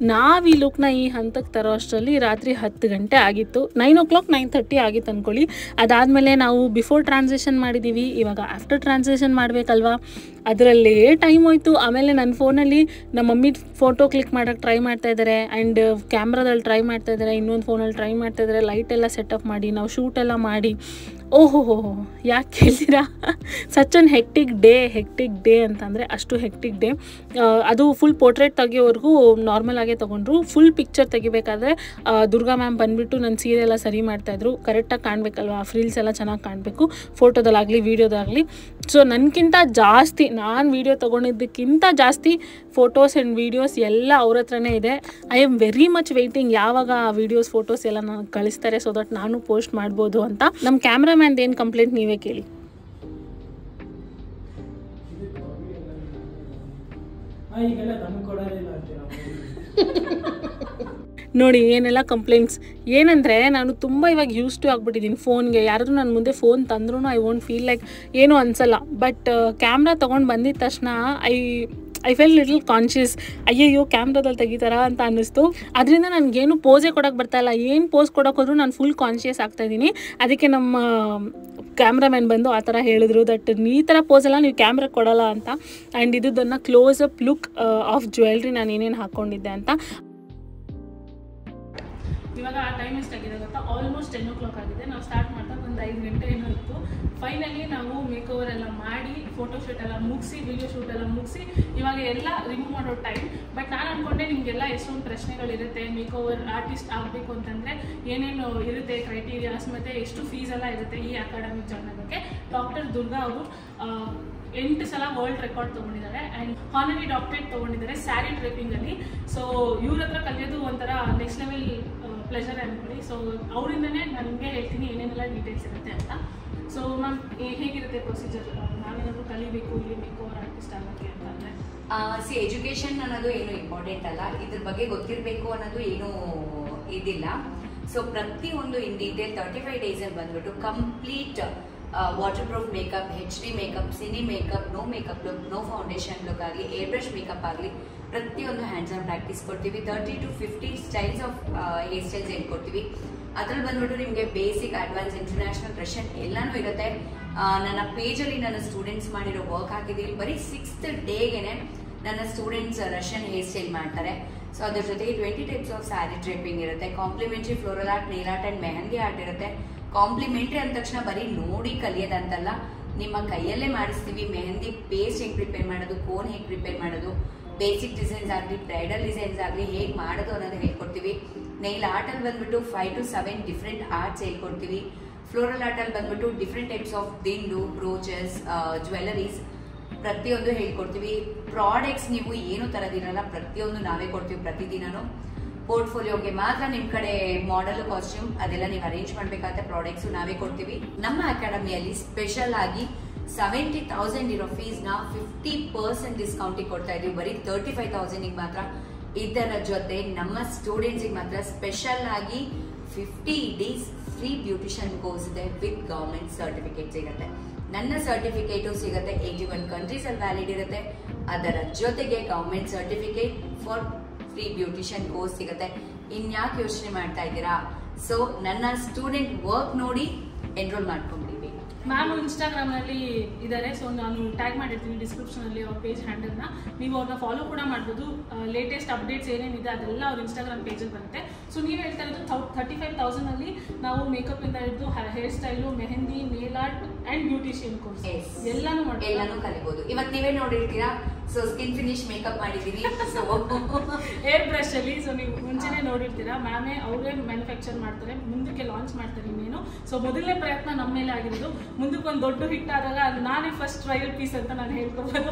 ನಾವು ಈ ಲುಕ್ನ ಈ ಹಂತಕ್ಕೆ ತರೋ ಅಷ್ಟರಲ್ಲಿ ರಾತ್ರಿ 10 ಗಂಟೆ ಆಗಿತ್ತು. 9 o'clock 9:30 ಆಗಿತ್ತು ಅಂದ್ಕೊಳ್ಳಿ. ಅದಾದಮೇಲೆ ನಾವು ಬಿಫೋರ್ ಟ್ರಾನ್ಸಿಷನ್ ಮಾಡಿದ್ದೀವಿ, ಇವಾಗ ಆಫ್ಟರ್ ಟ್ರಾನ್ಸಿಷನ್ ಮಾಡಬೇಕಲ್ವಾ, ಅದರಲ್ಲೇ ಟೈಮ್ ಹೋಯ್ತು. ಆಮೇಲೆ ನನ್ನ ಫೋನಲ್ಲಿ ನಮ್ಮ ಮಮ್ಮಿ ಫೋಟೋ ಕ್ಲಿಕ್ ಮಾಡೋಕ್ಕೆ ಟ್ರೈ ಮಾಡ್ತಾಯಿದ್ದಾರೆ, ಆ್ಯಂಡ್ ಕ್ಯಾಮ್ರಾದಲ್ಲಿ ಟ್ರೈ ಮಾಡ್ತಾಯಿದ್ದಾರೆ, ಇನ್ನೊಂದು ಫೋನಲ್ಲಿ ಟ್ರೈ ಮಾಡ್ತಾಯಿದ್ದಾರೆ. ಲೈಟೆಲ್ಲ ಸೆಟಪ್ ಮಾಡಿ ನಾವು ಶೂಟೆಲ್ಲ ಮಾಡಿ, ಓಹೋ ಯಾಕೆ ಕೇಳ್ತೀರಾ, ಸಚ್ ಅನ್ ಹೆಕ್ಟಿಕ್ ಡೇ ಅಂತಂದರೆ ಅಷ್ಟು ಹೆಕ್ಟಿಕ್ ಡೇ. ಅದು ಫುಲ್ ಪೋರ್ಟ್ರೇಟ್ ತೆಗಿಯೋವರೆಗೂ ನಾರ್ಮಲ್ ಆಗೇ ತೊಗೊಂಡ್ರು. ಫುಲ್ ಪಿಕ್ಚರ್ ತೆಗಿಬೇಕಾದ್ರೆ ದುರ್ಗಾ ಮ್ಯಾಮ್ ಬಂದುಬಿಟ್ಟು ನನ್ನ ಸೀರೆ ಎಲ್ಲ ಸರಿ ಮಾಡ್ತಾಯಿದ್ರು. ಕರೆಕ್ಟಾಗಿ ಕಾಣಬೇಕಲ್ವ, ಆ ಫ್ರೀಲ್ಸ್ ಎಲ್ಲ ಚೆನ್ನಾಗಿ ಕಾಣಬೇಕು ಫೋಟೋದಲ್ಲಾಗಲಿ ವೀಡಿಯೋದಾಗಲಿ. ಸೊ ನನಗಿಂತ ಜಾಸ್ತಿ, ನಾನು ವೀಡಿಯೋ ತೊಗೊಂಡಿದ್ದಕ್ಕಿಂತ ಜಾಸ್ತಿ ಫೋಟೋಸ್ ಆ್ಯಂಡ್ ವೀಡಿಯೋಸ್ ಎಲ್ಲ ಅವ್ರ ಹತ್ರನೇ ಇದೆ. I am very much waiting ಯಾವಾಗ ಆ ವೀಡಿಯೋಸ್ ಫೋಟೋಸ್ ಎಲ್ಲ ನಾನು ಕಳಿಸ್ತಾರೆ, ಸೊ ದಟ್ ನಾನು ಪೋಸ್ಟ್ ಮಾಡ್ಬೋದು ಅಂತ. ನಮ್ಮ ಕ್ಯಾಮ್ರಾಮ್ಯಾನ್ದು ಏನು ಕಂಪ್ಲೇಂಟ್ ನೀವೇ ಕೇಳಿ. ನೋಡಿ ಏನೆಲ್ಲ ಕಂಪ್ಲೇಂಟ್ಸ್. ಏನಂದರೆ ನಾನು ತುಂಬ ಇವಾಗ ಯೂಸ್ ಟು ಆಗಿಬಿಟ್ಟಿದ್ದೀನಿ ಫೋನ್ಗೆ. ಯಾರಾದರೂ ನನ್ನ ಮುಂದೆ ಫೋನ್ ತಂದ್ರೂ ಐ ವೋಂಟ್ ಫೀಲ್ ಲೈಕ್ ಏನೂ ಅನಿಸಲ್ಲ. ಬಟ್ ಕ್ಯಾಮ್ರಾ ತೊಗೊಂಡು ಬಂದಿದ್ದ ತಕ್ಷಣ ಐ ಫೆಲ್ ಲಿಟಲ್ ಕಾನ್ಷಿಯಸ್, ಅಯ್ಯಯ್ಯೋ ಕ್ಯಾಮ್ರಾದಲ್ಲಿ ತೆಗಿತಾರಾ ಅಂತ ಅನ್ನಿಸ್ತು. ಅದರಿಂದ ನನಗೇನು ಪೋಸೇ ಕೊಡೋಕ್ಕೆ ಬರ್ತಾಯಿಲ್ಲ. ಏನು ಪೋಸ್ ಕೊಡೋಕೆ ಹೋದ್ರೂ ನಾನು ಫುಲ್ ಕಾನ್ಷಿಯಸ್ ಆಗ್ತಾಯಿದ್ದೀನಿ. ಅದಕ್ಕೆ ನಮ್ಮ ಕ್ಯಾಮ್ರಾಮ್ಯಾನ್ ಬಂದು ಆ ಥರ ಹೇಳಿದ್ರು ದಟ್ ಈ ಥರ ಪೋಸೆಲ್ಲ ನೀವು ಕ್ಯಾಮ್ರಾ ಕೊಡೋಲ್ಲ ಅಂತ. ಆ್ಯಂಡ್ ಇದನ್ನು close up look of jewellery ನಾನು ಏನೇನು ಹಾಕ್ಕೊಂಡಿದ್ದೆ ಅಂತ. ಇವಾಗ ಆ ಟೈಮ್ ಎಷ್ಟಾಗಿದೆ ಗೊತ್ತಾ? ಆಲ್ಮೋಸ್ಟ್ 10 o'clock ಆಗಿದೆ. ನಾವು ಸ್ಟಾರ್ಟ್ ಮಾಡ್ತಾ ಒಂದು 5 ಗಂಟೆ ಏನೋ ಇತ್ತು. ಫೈನಲಿ ನಾವು ಮೇಕ್ ಓವರ್ ಎಲ್ಲ ಮಾಡಿ ಫೋಟೋಶೂಟ್ ಎಲ್ಲ ಮುಗಿಸಿ ವಿಡಿಯೋ ಶೂಟ್ ಎಲ್ಲ ಮುಗಿಸಿ ಇವಾಗ ಎಲ್ಲ ರಿಮೂವ್ ಮಾಡೋ ಟೈಮ್. ಬಟ್ ನಾನು ಅಂದ್ಕೊಂಡೆ ನಿಮಗೆಲ್ಲ ಎಷ್ಟೊಂದು ಪ್ರಶ್ನೆಗಳಿರುತ್ತೆ, ಮೇಕ್ ಓವರ್ ಆರ್ಟಿಸ್ಟ್ ಆಗಬೇಕು ಅಂತಂದರೆ ಏನೇನು ಇರುತ್ತೆ ಕ್ರೈಟೀರಿಯಾಸ್ ಮತ್ತು ಎಷ್ಟು ಫೀಸ್ ಎಲ್ಲ ಇರುತ್ತೆ ಈ ಅಕಾಡೆಮಿಕ್ ಜಾಯ್ನ್ ಆಗೋಕ್ಕೆ. ಡಾಕ್ಟರ್ ದುರ್ಗಾ ಅವರು 8 ಸಲ ವರ್ಲ್ಡ್ ರೆಕಾರ್ಡ್ ತೊಗೊಂಡಿದ್ದಾರೆ ಆ್ಯಂಡ್ ಹಾನರಿ ಡಾಕ್ಟರೇಟ್ ತೊಗೊಂಡಿದ್ದಾರೆ ಸ್ಯಾರಿ ಡ್ರೇಪಿಂಗಲ್ಲಿ. ಸೊ ಇವ್ರ ಹತ್ರ ಕಲಿಯೋದು ಒಂಥರ ನೆಕ್ಸ್ಟ್ ಲೆವೆಲ್ ಪ್ಲೆಷರ್ ಅಂದ್ಕೊಳ್ಳಿ. ಸೊ ಅವರಿಂದನೇ ನಾನು ನಿಮಗೆ ಹೇಳ್ತೀನಿ ಏನೇನೆಲ್ಲ ಡೀಟೇಲ್ಸ್ ಇರುತ್ತೆ ಅಂತ. ಸೊ ಮ್ಯಾಮ್ ಹೇಗಿರುತ್ತೆ ಪ್ರೊಸೀಜರ್? ನಾವೇನಾದರೂ ಕಲಿಬೇಕು ಇಲ್ಲಿ ಮೇಕ್ ಓವರ್ ಆರ್ಟಿಸ್ಟ್ ಆಗೋಕ್ಕೆ ಅಂತಂದರೆ? ಎಜುಕೇಶನ್ ಅನ್ನೋದು ಏನು ಇಂಪಾರ್ಟೆಂಟ್ ಅಲ್ಲ, ಇದ್ರ ಬಗ್ಗೆ ಗೊತ್ತಿರಬೇಕು ಅನ್ನೋದು ಏನು ಇದಿಲ್ಲ. ಸೊ ಪ್ರತಿಯೊಂದು ಇನ್ ಡೀಟೇಲ್ 35 ಡೇಸಲ್ಲಿ ಬಂದ್ಬಿಟ್ಟು complete waterproof makeup, HD makeup, cine makeup, no makeup look, no foundation look ಆಗಲಿ, ಏರ್ ಬ್ರಷ್ ಮೇಕಪ್ ಆಗಲಿ ಪ್ರತಿಯೊಂದು ಹ್ಯಾಂಡ್ಸ್ ಆನ್ ಪ್ರಾಕ್ಟೀಸ್ ಕೊಡ್ತೀವಿ. 30 to 50 styles of hair styles ಹೇಳ್ಕೊಡ್ತೀವಿ. ಅದ್ರಲ್ಲಿ ಬಂದ್ಬಿಟ್ಟು ನಿಮಗೆ ಬೇಸಿಕ್, ಅಡ್ವಾನ್ಸ್, ಇಂಟರ್ನ್ಯಾಷನಲ್, ರಷ್ಯನ್ ಎಲ್ಲಾನು ಇರುತ್ತೆ. ನನ್ನ ಪೇಜಲ್ಲಿ ನನ್ನ ಸ್ಟೂಡೆಂಟ್ಸ್ ಮಾಡಿರೋ ವರ್ಕ್ ಹಾಕಿದ್ದೀವಿ. ಬರೀ 6th ಡೇಗೆನೆ ನನ್ನ ಸ್ಟೂಡೆಂಟ್ಸ್ ರಷ್ಯನ್ ಹೇರ್ ಸ್ಟೈಲ್ ಮಾಡ್ತಾರೆ. ಸೊ ಅದ್ರ ಜೊತೆಗೆ 20 ಟೈಪ್ಸ್ ಆಫ್ ಸ್ಯಾರಿ ಡ್ರೇಪಿಂಗ್ ಇರುತ್ತೆ. Complimentary floral art, nail art and mehndi art ಇರುತ್ತೆ. ಕಾಂಪ್ಲಿಮೆಂಟ್ರಿ ಅಂದ ತಕ್ಷಣ ಬರೀ ನೋಡಿ ಕಲಿಯೋದಂತಲ್ಲ, ನಿಮ್ಮ ಕೈಯಲ್ಲೇ ಮಾಡಿಸ್ತೀವಿ. ಮೆಹಂದಿ ಪೇಸ್ಟ್ ಹೇಗೆ ಪ್ರಿಪೇರ್ ಮಾಡೋದು, ಕೋನ್ ಹೇಗೆ ಪ್ರಿಪೇರ್ ಮಾಡೋದು, ಬೇಸಿಕ್ ಡಿಸೈನ್ಸ್ ಆಗಲಿ, ಬ್ರೈಡಲ್ ಡಿಸೈನ್ಸ್ ಆಗಲಿ ಹೇಗೆ ಮಾಡೋದು ಅನ್ನೋದು ಹೇಳ್ಕೊಡ್ತೀವಿ. ನೈಲ್ ಆರ್ಟಲ್ಲಿ ಬಂದ್ಬಿಟ್ಟು 5 to 7 ಡಿಫ್ರೆಂಟ್ ಆರ್ಟ್ಸ್ ಹೇಳ್ಕೊಡ್ತೀವಿ. ಫ್ಲೋರಲ್ ಆರ್ಟಲ್ಲಿ ಬಂದ್ಬಿಟ್ಟು ಡಿಫ್ರೆಂಟ್ ಟೈಪ್ಸ್ ಆಫ್ ದಿಂಡು, ಬ್ರೋಚಸ್, ಜ್ಯುವೆಲರೀಸ್ ಪ್ರತಿಯೊಂದು ಹೇಳ್ಕೊಡ್ತೀವಿ. ಪ್ರಾಡಕ್ಟ್ಸ್ ನೀವು ಏನು ತರೋದಿರಲ್ಲ, ಪ್ರತಿಯೊಂದು ನಾವೇ ಕೊಡ್ತೀವಿ ಪ್ರತಿದಿನನೂ. ಪೋರ್ಟ್ಫೋಲಿಯೋಗೆ ಮಾತ್ರ ನಿಮ್ಮ ಕಡೆ ಮಾಡೆಲ್, ಕಾಸ್ಟ್ಯೂಮ್ ಅದೆಲ್ಲ ನೀವು ಅರೇಂಜ್ ಮಾಡಬೇಕಾದ ಪ್ರಾಡಕ್ಟ್ಸು ನಾವೇ ಕೊಡ್ತೀವಿ. ನಮ್ಮ ಅಕಾಡೆಮಿಯಲ್ಲಿ ಸ್ಪೆಷಲ್ ಆಗಿ 70,000 ಇರೋ ಫೀಸ್ನ 50% ಡಿಸ್ಕೌಂಟಿಗೆ ಕೊಡ್ತಾ ಇದ್ದೀವಿ. ಬರೀ 35,000 ಮಾತ್ರ. ಇದರ ಜೊತೆ ನಮ್ಮ ಸ್ಟೂಡೆಂಟ್ಸಿಗೆ ಮಾತ್ರ ಸ್ಪೆಷಲ್ ಆಗಿ 50 ಡೇಸ್ ಫ್ರೀ ಬ್ಯೂಟಿಷಿಯನ್ ಕೋರ್ಸ್ ಇದೆ ವಿತ್ ಗವರ್ಮೆಂಟ್ ಸರ್ಟಿಫಿಕೇಟ್ ಸಿಗುತ್ತೆ. ನನ್ನ ಸರ್ಟಿಫಿಕೇಟು ಸಿಗುತ್ತೆ 81 ಕಂಟ್ರೀಸಲ್ಲಿ ವ್ಯಾಲಿಡ್ ಇರುತ್ತೆ. ಅದರ ಜೊತೆಗೆ government certificate for free beautician course ಸಿಗುತ್ತೆ. ಇನ್ಯಾಕೆ ಯೋಚನೆ ಮಾಡ್ತಾ ಇದ್ದೀರಾ? ಸೊ ನನ್ನ ಸ್ಟೂಡೆಂಟ್ ವರ್ಕ್ ನೋಡಿ ಎನ್ರೋಲ್ ಮಾಡ್ಕೊಂಡ್ಬಿಡಿ. ಮ್ಯಾಮ್ ಇನ್ಸ್ಟಾಗ್ರಾಮ್ನಲ್ಲಿ ಇದ್ದಾರೆ. ಸೊ ನಾನು ಟ್ಯಾಗ್ ಮಾಡಿರ್ತೀನಿ ಡಿಸ್ಕ್ರಿಪ್ಷನಲ್ಲಿ ಅವ್ರ ಪೇಜ್ ಹ್ಯಾಂಡಲ್ನ. ನೀವು ಅವ್ರನ್ನ ಫಾಲೋ ಕೂಡ ಮಾಡ್ಬೋದು. ಲೇಟೆಸ್ಟ್ ಅಪ್ಡೇಟ್ಸ್ ಏನೇನಿದೆ ಅದೆಲ್ಲ ಅವ್ರ ಇನ್ಸ್ಟಾಗ್ರಾಮ್ ಪೇಜಲ್ಲಿ ಬರುತ್ತೆ. ಸೊ ನೀವು ಹೇಳ್ತಾ ಇರೋದು 35,000ಅಲ್ಲಿ ನಾವು ಮೇಕಪ್ಪಿಂದ ಹಿಡಿದು hair style, mehndi, nail art and beautician course ಎಲ್ಲಾನು ಕಲಿಬಹುದು. ಇವತ್ತು ನೀವೇ ನೋಡಿರ್ತೀರಾ. ಸೊ ಸ್ಕಿನ್ ಫಿನಿಶ್ ಮೇಕಪ್ ಮಾಡಿದೀನಿ. ಸೊ ಏರ್ ಬ್ರಷ್ ಅಲ್ಲಿ ಸೊ ನೀವು ಮುಂಚೆನೆ ನೋಡಿರ್ತೀರಾ. ಮ್ಯಾಮೇ ಅವರೇ ಮ್ಯಾನುಫ್ಯಾಕ್ಚರ್ ಮಾಡ್ತಾರೆ, ಮುಂದಕ್ಕೆ ಲಾಂಚ್ ಮಾಡ್ತಾರೆ ಇನ್ನೇನು. ಸೊ ಮೊದಲನೇ ಪ್ರಯತ್ನ ನಮ್ಮ ಮೇಲೆ ಆಗಿರೋದು. ಮುಂದಕ್ಕೆ ಒಂದು ದೊಡ್ಡ ಹಿಟ್ ಆದಾಗ ಅದು ನಾನೇ ಫಸ್ಟ್ ಟ್ರಯಲ್ ಪೀಸ್ ಅಂತ ನಾನು ಹೇಳ್ಕೊಬೋದು.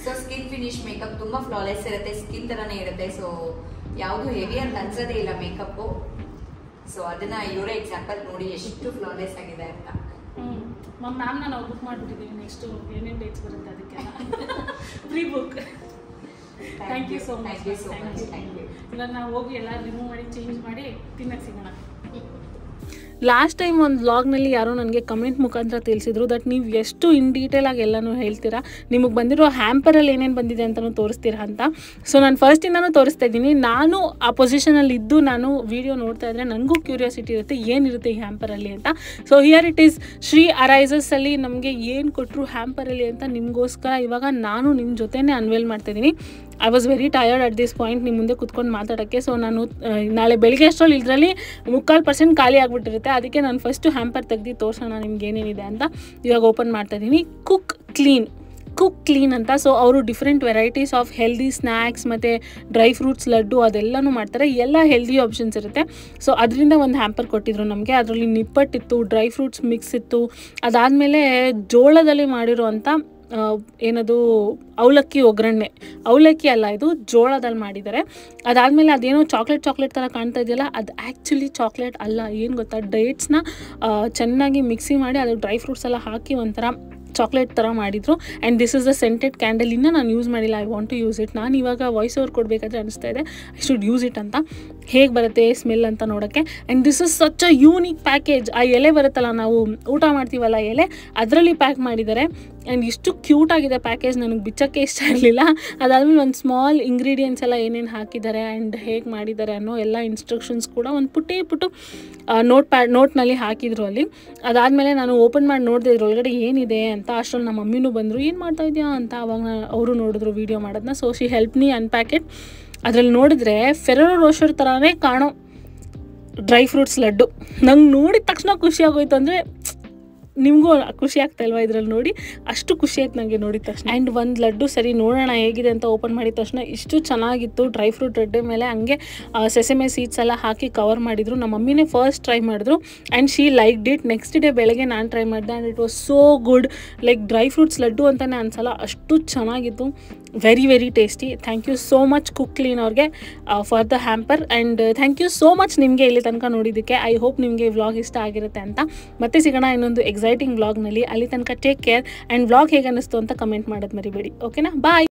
ಸೊ ಸ್ಕಿನ್ ಫಿನಿಶ್ ಮೇಕಪ್ ತುಂಬಾ ಫ್ಲಾಲೆಸ್ ಇರುತ್ತೆ, ಸ್ಕಿನ್ ತರಾನೇ ಇರುತ್ತೆ. ಸೊ ಯಾವುದು ಹೆವಿ ಅಂತ ಅನ್ಸೋದೇ ಇಲ್ಲ ಮೇಕಪ್. ಸೊ ಅದನ್ನ ಇವರೇ ಎಕ್ಸಾಂಪಲ್ ನೋಡಿ ಎಷ್ಟು ಫ್ಲಾಲೆಸ್ ಆಗಿದೆ ಅಂತ. ಮ್ಯಾಮ್ನ ನಾವು ಬುಕ್ ಮಾಡಿಬಿಟ್ಟಿದ್ದೀವಿ. ನೆಕ್ಸ್ಟ್ ಏನೇನು ಡೇಟ್ಸ್ ಬರುತ್ತೆ ಅದಕ್ಕೆಲ್ಲ free book. Thank you so much. ಇವಾಗ ನಾವು ಹೋಗಿ ಎಲ್ಲ ರಿಮೂವ್ ಮಾಡಿ ಚೇಂಜ್ ಮಾಡಿ ತಿನ್ನಕ್ಕೆ ಸಿಗೋಣ. ಲಾಸ್ಟ್ ಟೈಮ್ ಒಂದು ವ್ಲಾಗ್ನಲ್ಲಿ ಯಾರೋ ನನಗೆ ಕಮೆಂಟ್ ಮುಖಾಂತರ ತಿಳಿಸಿದ್ರು ದಟ್ ನೀವು ಎಷ್ಟು ಇನ್ ಡೀಟೇಲಾಗಿ ಎಲ್ಲನೂ ಹೇಳ್ತೀರಾ, ನಿಮಗೆ ಬಂದಿರೋ ಹ್ಯಾಂಪರಲ್ಲಿ ಏನೇನು ಬಂದಿದೆ ಅಂತಲೂ ತೋರಿಸ್ತೀರಾ ಅಂತ. ಸೊ ನಾನು ಫಸ್ಟಿಂದನೂ ತೋರಿಸ್ತಾ ಇದ್ದೀನಿ. ನಾನು ಆ ಪೊಸಿಷನಲ್ಲಿ ಇದ್ದು ನಾನು ವೀಡಿಯೋ ನೋಡ್ತಾ ಇದ್ದರೆ ನನಗೂ ಕ್ಯೂರಿಯಾಸಿಟಿ ಇರುತ್ತೆ ಏನಿರುತ್ತೆ ಈ ಹ್ಯಾಂಪರಲ್ಲಿ ಅಂತ. So here it is Shri ಅರೈಸಸಲ್ಲಿ ನಮಗೆ ಏನು ಕೊಟ್ಟರು ಹ್ಯಾಂಪರಲ್ಲಿ ಅಂತ ನಿಮಗೋಸ್ಕರ ಇವಾಗ ನಾನು ನಿಮ್ಮ ಜೊತೆನೇ ಅನ್ವೇಲ್ ಮಾಡ್ತಾಯಿದ್ದೀನಿ. I was very tired at this point ನಿಮ್ಮ ಮುಂದೆ ಕುತ್ಕೊಂಡು ಮಾತಾಡೋಕ್ಕೆ. ಸೊ ನಾನು ನಾಳೆ ಬೆಳಗ್ಗೆ ಅಷ್ಟರಲ್ಲಿ ಇದರಲ್ಲಿ 3/4% ಖಾಲಿ ಆಗಿಬಿಟ್ಟಿರುತ್ತೆ. ಅದಕ್ಕೆ ನಾನು ಫಸ್ಟು ಹ್ಯಾಂಪರ್ ತೆಗೆದು ತೋರಿಸೋಣ ನಿಮ್ಗೆ ಏನೇನಿದೆ ಅಂತ ಇವಾಗ ಓಪನ್ ಮಾಡ್ತಾಯಿದ್ದೀನಿ. ಕುಕ್ ಕ್ಲೀನ್ ಅಂತ. ಸೊ ಅವರು different varieties of healthy snacks ಮತ್ತು ಡ್ರೈ ಫ್ರೂಟ್ಸ್ ಲಡ್ಡು ಅದೆಲ್ಲನೂ ಮಾಡ್ತಾರೆ. ಎಲ್ಲ ಹೆಲ್ದಿ ಆಪ್ಷನ್ಸ್ ಇರುತ್ತೆ. ಸೊ ಅದರಿಂದ ಒಂದು ಹ್ಯಾಂಪರ್ ಕೊಟ್ಟಿದ್ರು ನಮಗೆ. ಅದರಲ್ಲಿ ನಿಪ್ಪಟ್ಟಿತ್ತು, ಡ್ರೈ ಫ್ರೂಟ್ಸ್ ಮಿಕ್ಸ್ ಇತ್ತು, ಅದಾದಮೇಲೆ ಜೋಳದಲ್ಲಿ ಮಾಡಿರುವಂಥ ಏನದು ಅವಲಕ್ಕಿ ಒಗ್ಗರಣೆ. ಅವಲಕ್ಕಿ ಅಲ್ಲ, ಇದು ಜೋಳದಲ್ಲಿ ಮಾಡಿದ್ದಾರೆ. ಅದಾದಮೇಲೆ ಅದೇನೋ ಚಾಕ್ಲೇಟ್ ಥರ ಕಾಣ್ತಾ ಇದೆಯಲ್ಲ, ಅದು ಆ್ಯಕ್ಚುಲಿ ಚಾಕ್ಲೇಟ್ ಅಲ್ಲ. ಏನು ಗೊತ್ತಾ, ಡೇಟ್ಸ್ನ ಚೆನ್ನಾಗಿ ಮಿಕ್ಸಿ ಮಾಡಿ ಅದು ಡ್ರೈ ಫ್ರೂಟ್ಸ್ ಎಲ್ಲ ಹಾಕಿ ಒಂಥರ ಚಾಕ್ಲೇಟ್ ಥರ ಮಾಡಿದರು. And this is a scented candle. ಇನ್ನೂ ನಾನು ಯೂಸ್ ಮಾಡಿಲ್ಲ. I want to use it. ನಾನು ಇವಾಗ ವಾಯ್ಸ್ ಓವರ್ ಕೊಡಬೇಕಾದ್ರೆ ಅನಿಸ್ತಾ ಇದೆ ಐ ಶುಡ್ ಯೂಸ್ ಇಟ್ ಅಂತ. ಹೇಗೆ ಬರುತ್ತೆ ಸ್ಮೆಲ್ ಅಂತ ನೋಡೋಕ್ಕೆ. And this is such a unique package. ಆ ಎಲೆ ಬರುತ್ತಲ್ಲ, ನಾವು ಊಟ ಮಾಡ್ತೀವಲ್ಲ ಎಲೆ, ಅದರಲ್ಲಿ ಪ್ಯಾಕ್ ಮಾಡಿದ್ದಾರೆ. ಆ್ಯಂಡ್ ಇಷ್ಟು ಕ್ಯೂಟಾಗಿದೆ ಪ್ಯಾಕೇಜ್, ನನಗೆ ಬಿಚ್ಚೋಕ್ಕೆ ಇಷ್ಟ ಇರಲಿಲ್ಲ. ಅದಾದಮೇಲೆ ಒಂದು ಸ್ಮಾಲ್ ಇಂಗ್ರೀಡಿಯೆಂಟ್ಸ್ ಎಲ್ಲ ಏನೇನು ಹಾಕಿದ್ದಾರೆ ಆ್ಯಂಡ್ ಹೇಗೆ ಮಾಡಿದ್ದಾರೆ ಅನ್ನೋ ಎಲ್ಲ ಇನ್ಸ್ಟ್ರಕ್ಷನ್ಸ್ ಕೂಡ ಒಂದು ಪುಟ್ಟು ನೋಟ್ನಲ್ಲಿ ಹಾಕಿದ್ರು ಅಲ್ಲಿ. ಅದಾದಮೇಲೆ ನಾನು ಓಪನ್ ಮಾಡಿ ನೋಡಿದೆ ಇದ್ರೊಳಗಡೆ ಏನಿದೆ ಅಂತ. ಅಷ್ಟರಲ್ಲಿ ನಮ್ಮ ಮಮ್ಮಿನೂ ಬಂದರು, ಏನು ಮಾಡ್ತಾ ಇದೆಯಾ ಅಂತ. ಅವಾಗ ಅವರು ನೋಡಿದ್ರು ವೀಡಿಯೋ ಮಾಡೋದನ್ನ. So she help me unpack it. ಅದರಲ್ಲಿ ನೋಡಿದ್ರೆ ಫೆರರೋ ರೋಷರ್ ಥರನೇ ಕಾಣೋ ಡ್ರೈ ಫ್ರೂಟ್ಸ್ ಲಡ್ಡು. ನಂಗೆ ನೋಡಿದ ತಕ್ಷಣ ಖುಷಿ ಆಗೋಯ್ತು. ಅಂದರೆ ನಿಮಗೂ ಖುಷಿ ಆಗ್ತಾ ಇಲ್ವಾ ಇದರಲ್ಲಿ ನೋಡಿ? ಅಷ್ಟು ಖುಷಿ ಆಯ್ತು ನನಗೆ ನೋಡಿದ ತಕ್ಷಣ. ಆ್ಯಂಡ್ ಒಂದು ಲಡ್ಡು ಸರಿ ನೋಡೋಣ ಹೇಗಿದೆ ಅಂತ ಓಪನ್ ಮಾಡಿದ ತಕ್ಷಣ ಇಷ್ಟು ಚೆನ್ನಾಗಿತ್ತು. ಡ್ರೈ ಫ್ರೂಟ್ ಲಡ್ಡು ಮೇಲೆ ಹಂಗೆ ಸೆಸಮೆ ಸೀಡ್ಸ್ ಎಲ್ಲ ಹಾಕಿ ಕವರ್ ಮಾಡಿದರು. ನಮ್ಮ ಮಮ್ಮಿನೇ ಫಸ್ಟ್ ಟ್ರೈ ಮಾಡಿದ್ರು and she liked it. Next day ಬೆಳಗ್ಗೆ ನಾನು ಟ್ರೈ ಮಾಡಿದೆ and it was so good. Like dry fruits laddu ಅಂತಲೇ ಅನ್ಸಲ್ಲ, ಅಷ್ಟು ಚೆನ್ನಾಗಿತ್ತು. Very very tasty. Thank you so much cook clean ಅವ್ರಿಗೆ for the hamper. And thank you so much ನಿಮಗೆ ಇಲ್ಲಿ ತನಕ ನೋಡಿದ್ದಕ್ಕೆ. ಐ ಹೋಪ್ ನಿಮಗೆ ಈ ವ್ಲಾಗ್ ಇಷ್ಟ ಆಗಿರುತ್ತೆ ಅಂತ. ಮತ್ತೆ ಸಿಗೋಣ ಇನ್ನೊಂದು ಎಕ್ಸೈಟಿಂಗ್ ವ್ಲಾಗ್ನಲ್ಲಿ. ಅಲ್ಲಿ ತನಕ ಟೇಕ್ ಕೇರ್. ಆ್ಯಂಡ್ ವ್ಲಾಗ್ ಹೇಗೆ ಅನ್ನಿಸ್ತು ಅಂತ ಕಮೆಂಟ್ ಮಾಡೋದು ಮರಿಬೇಡಿ. ಓಕೆನಾ? ಬಾಯ್.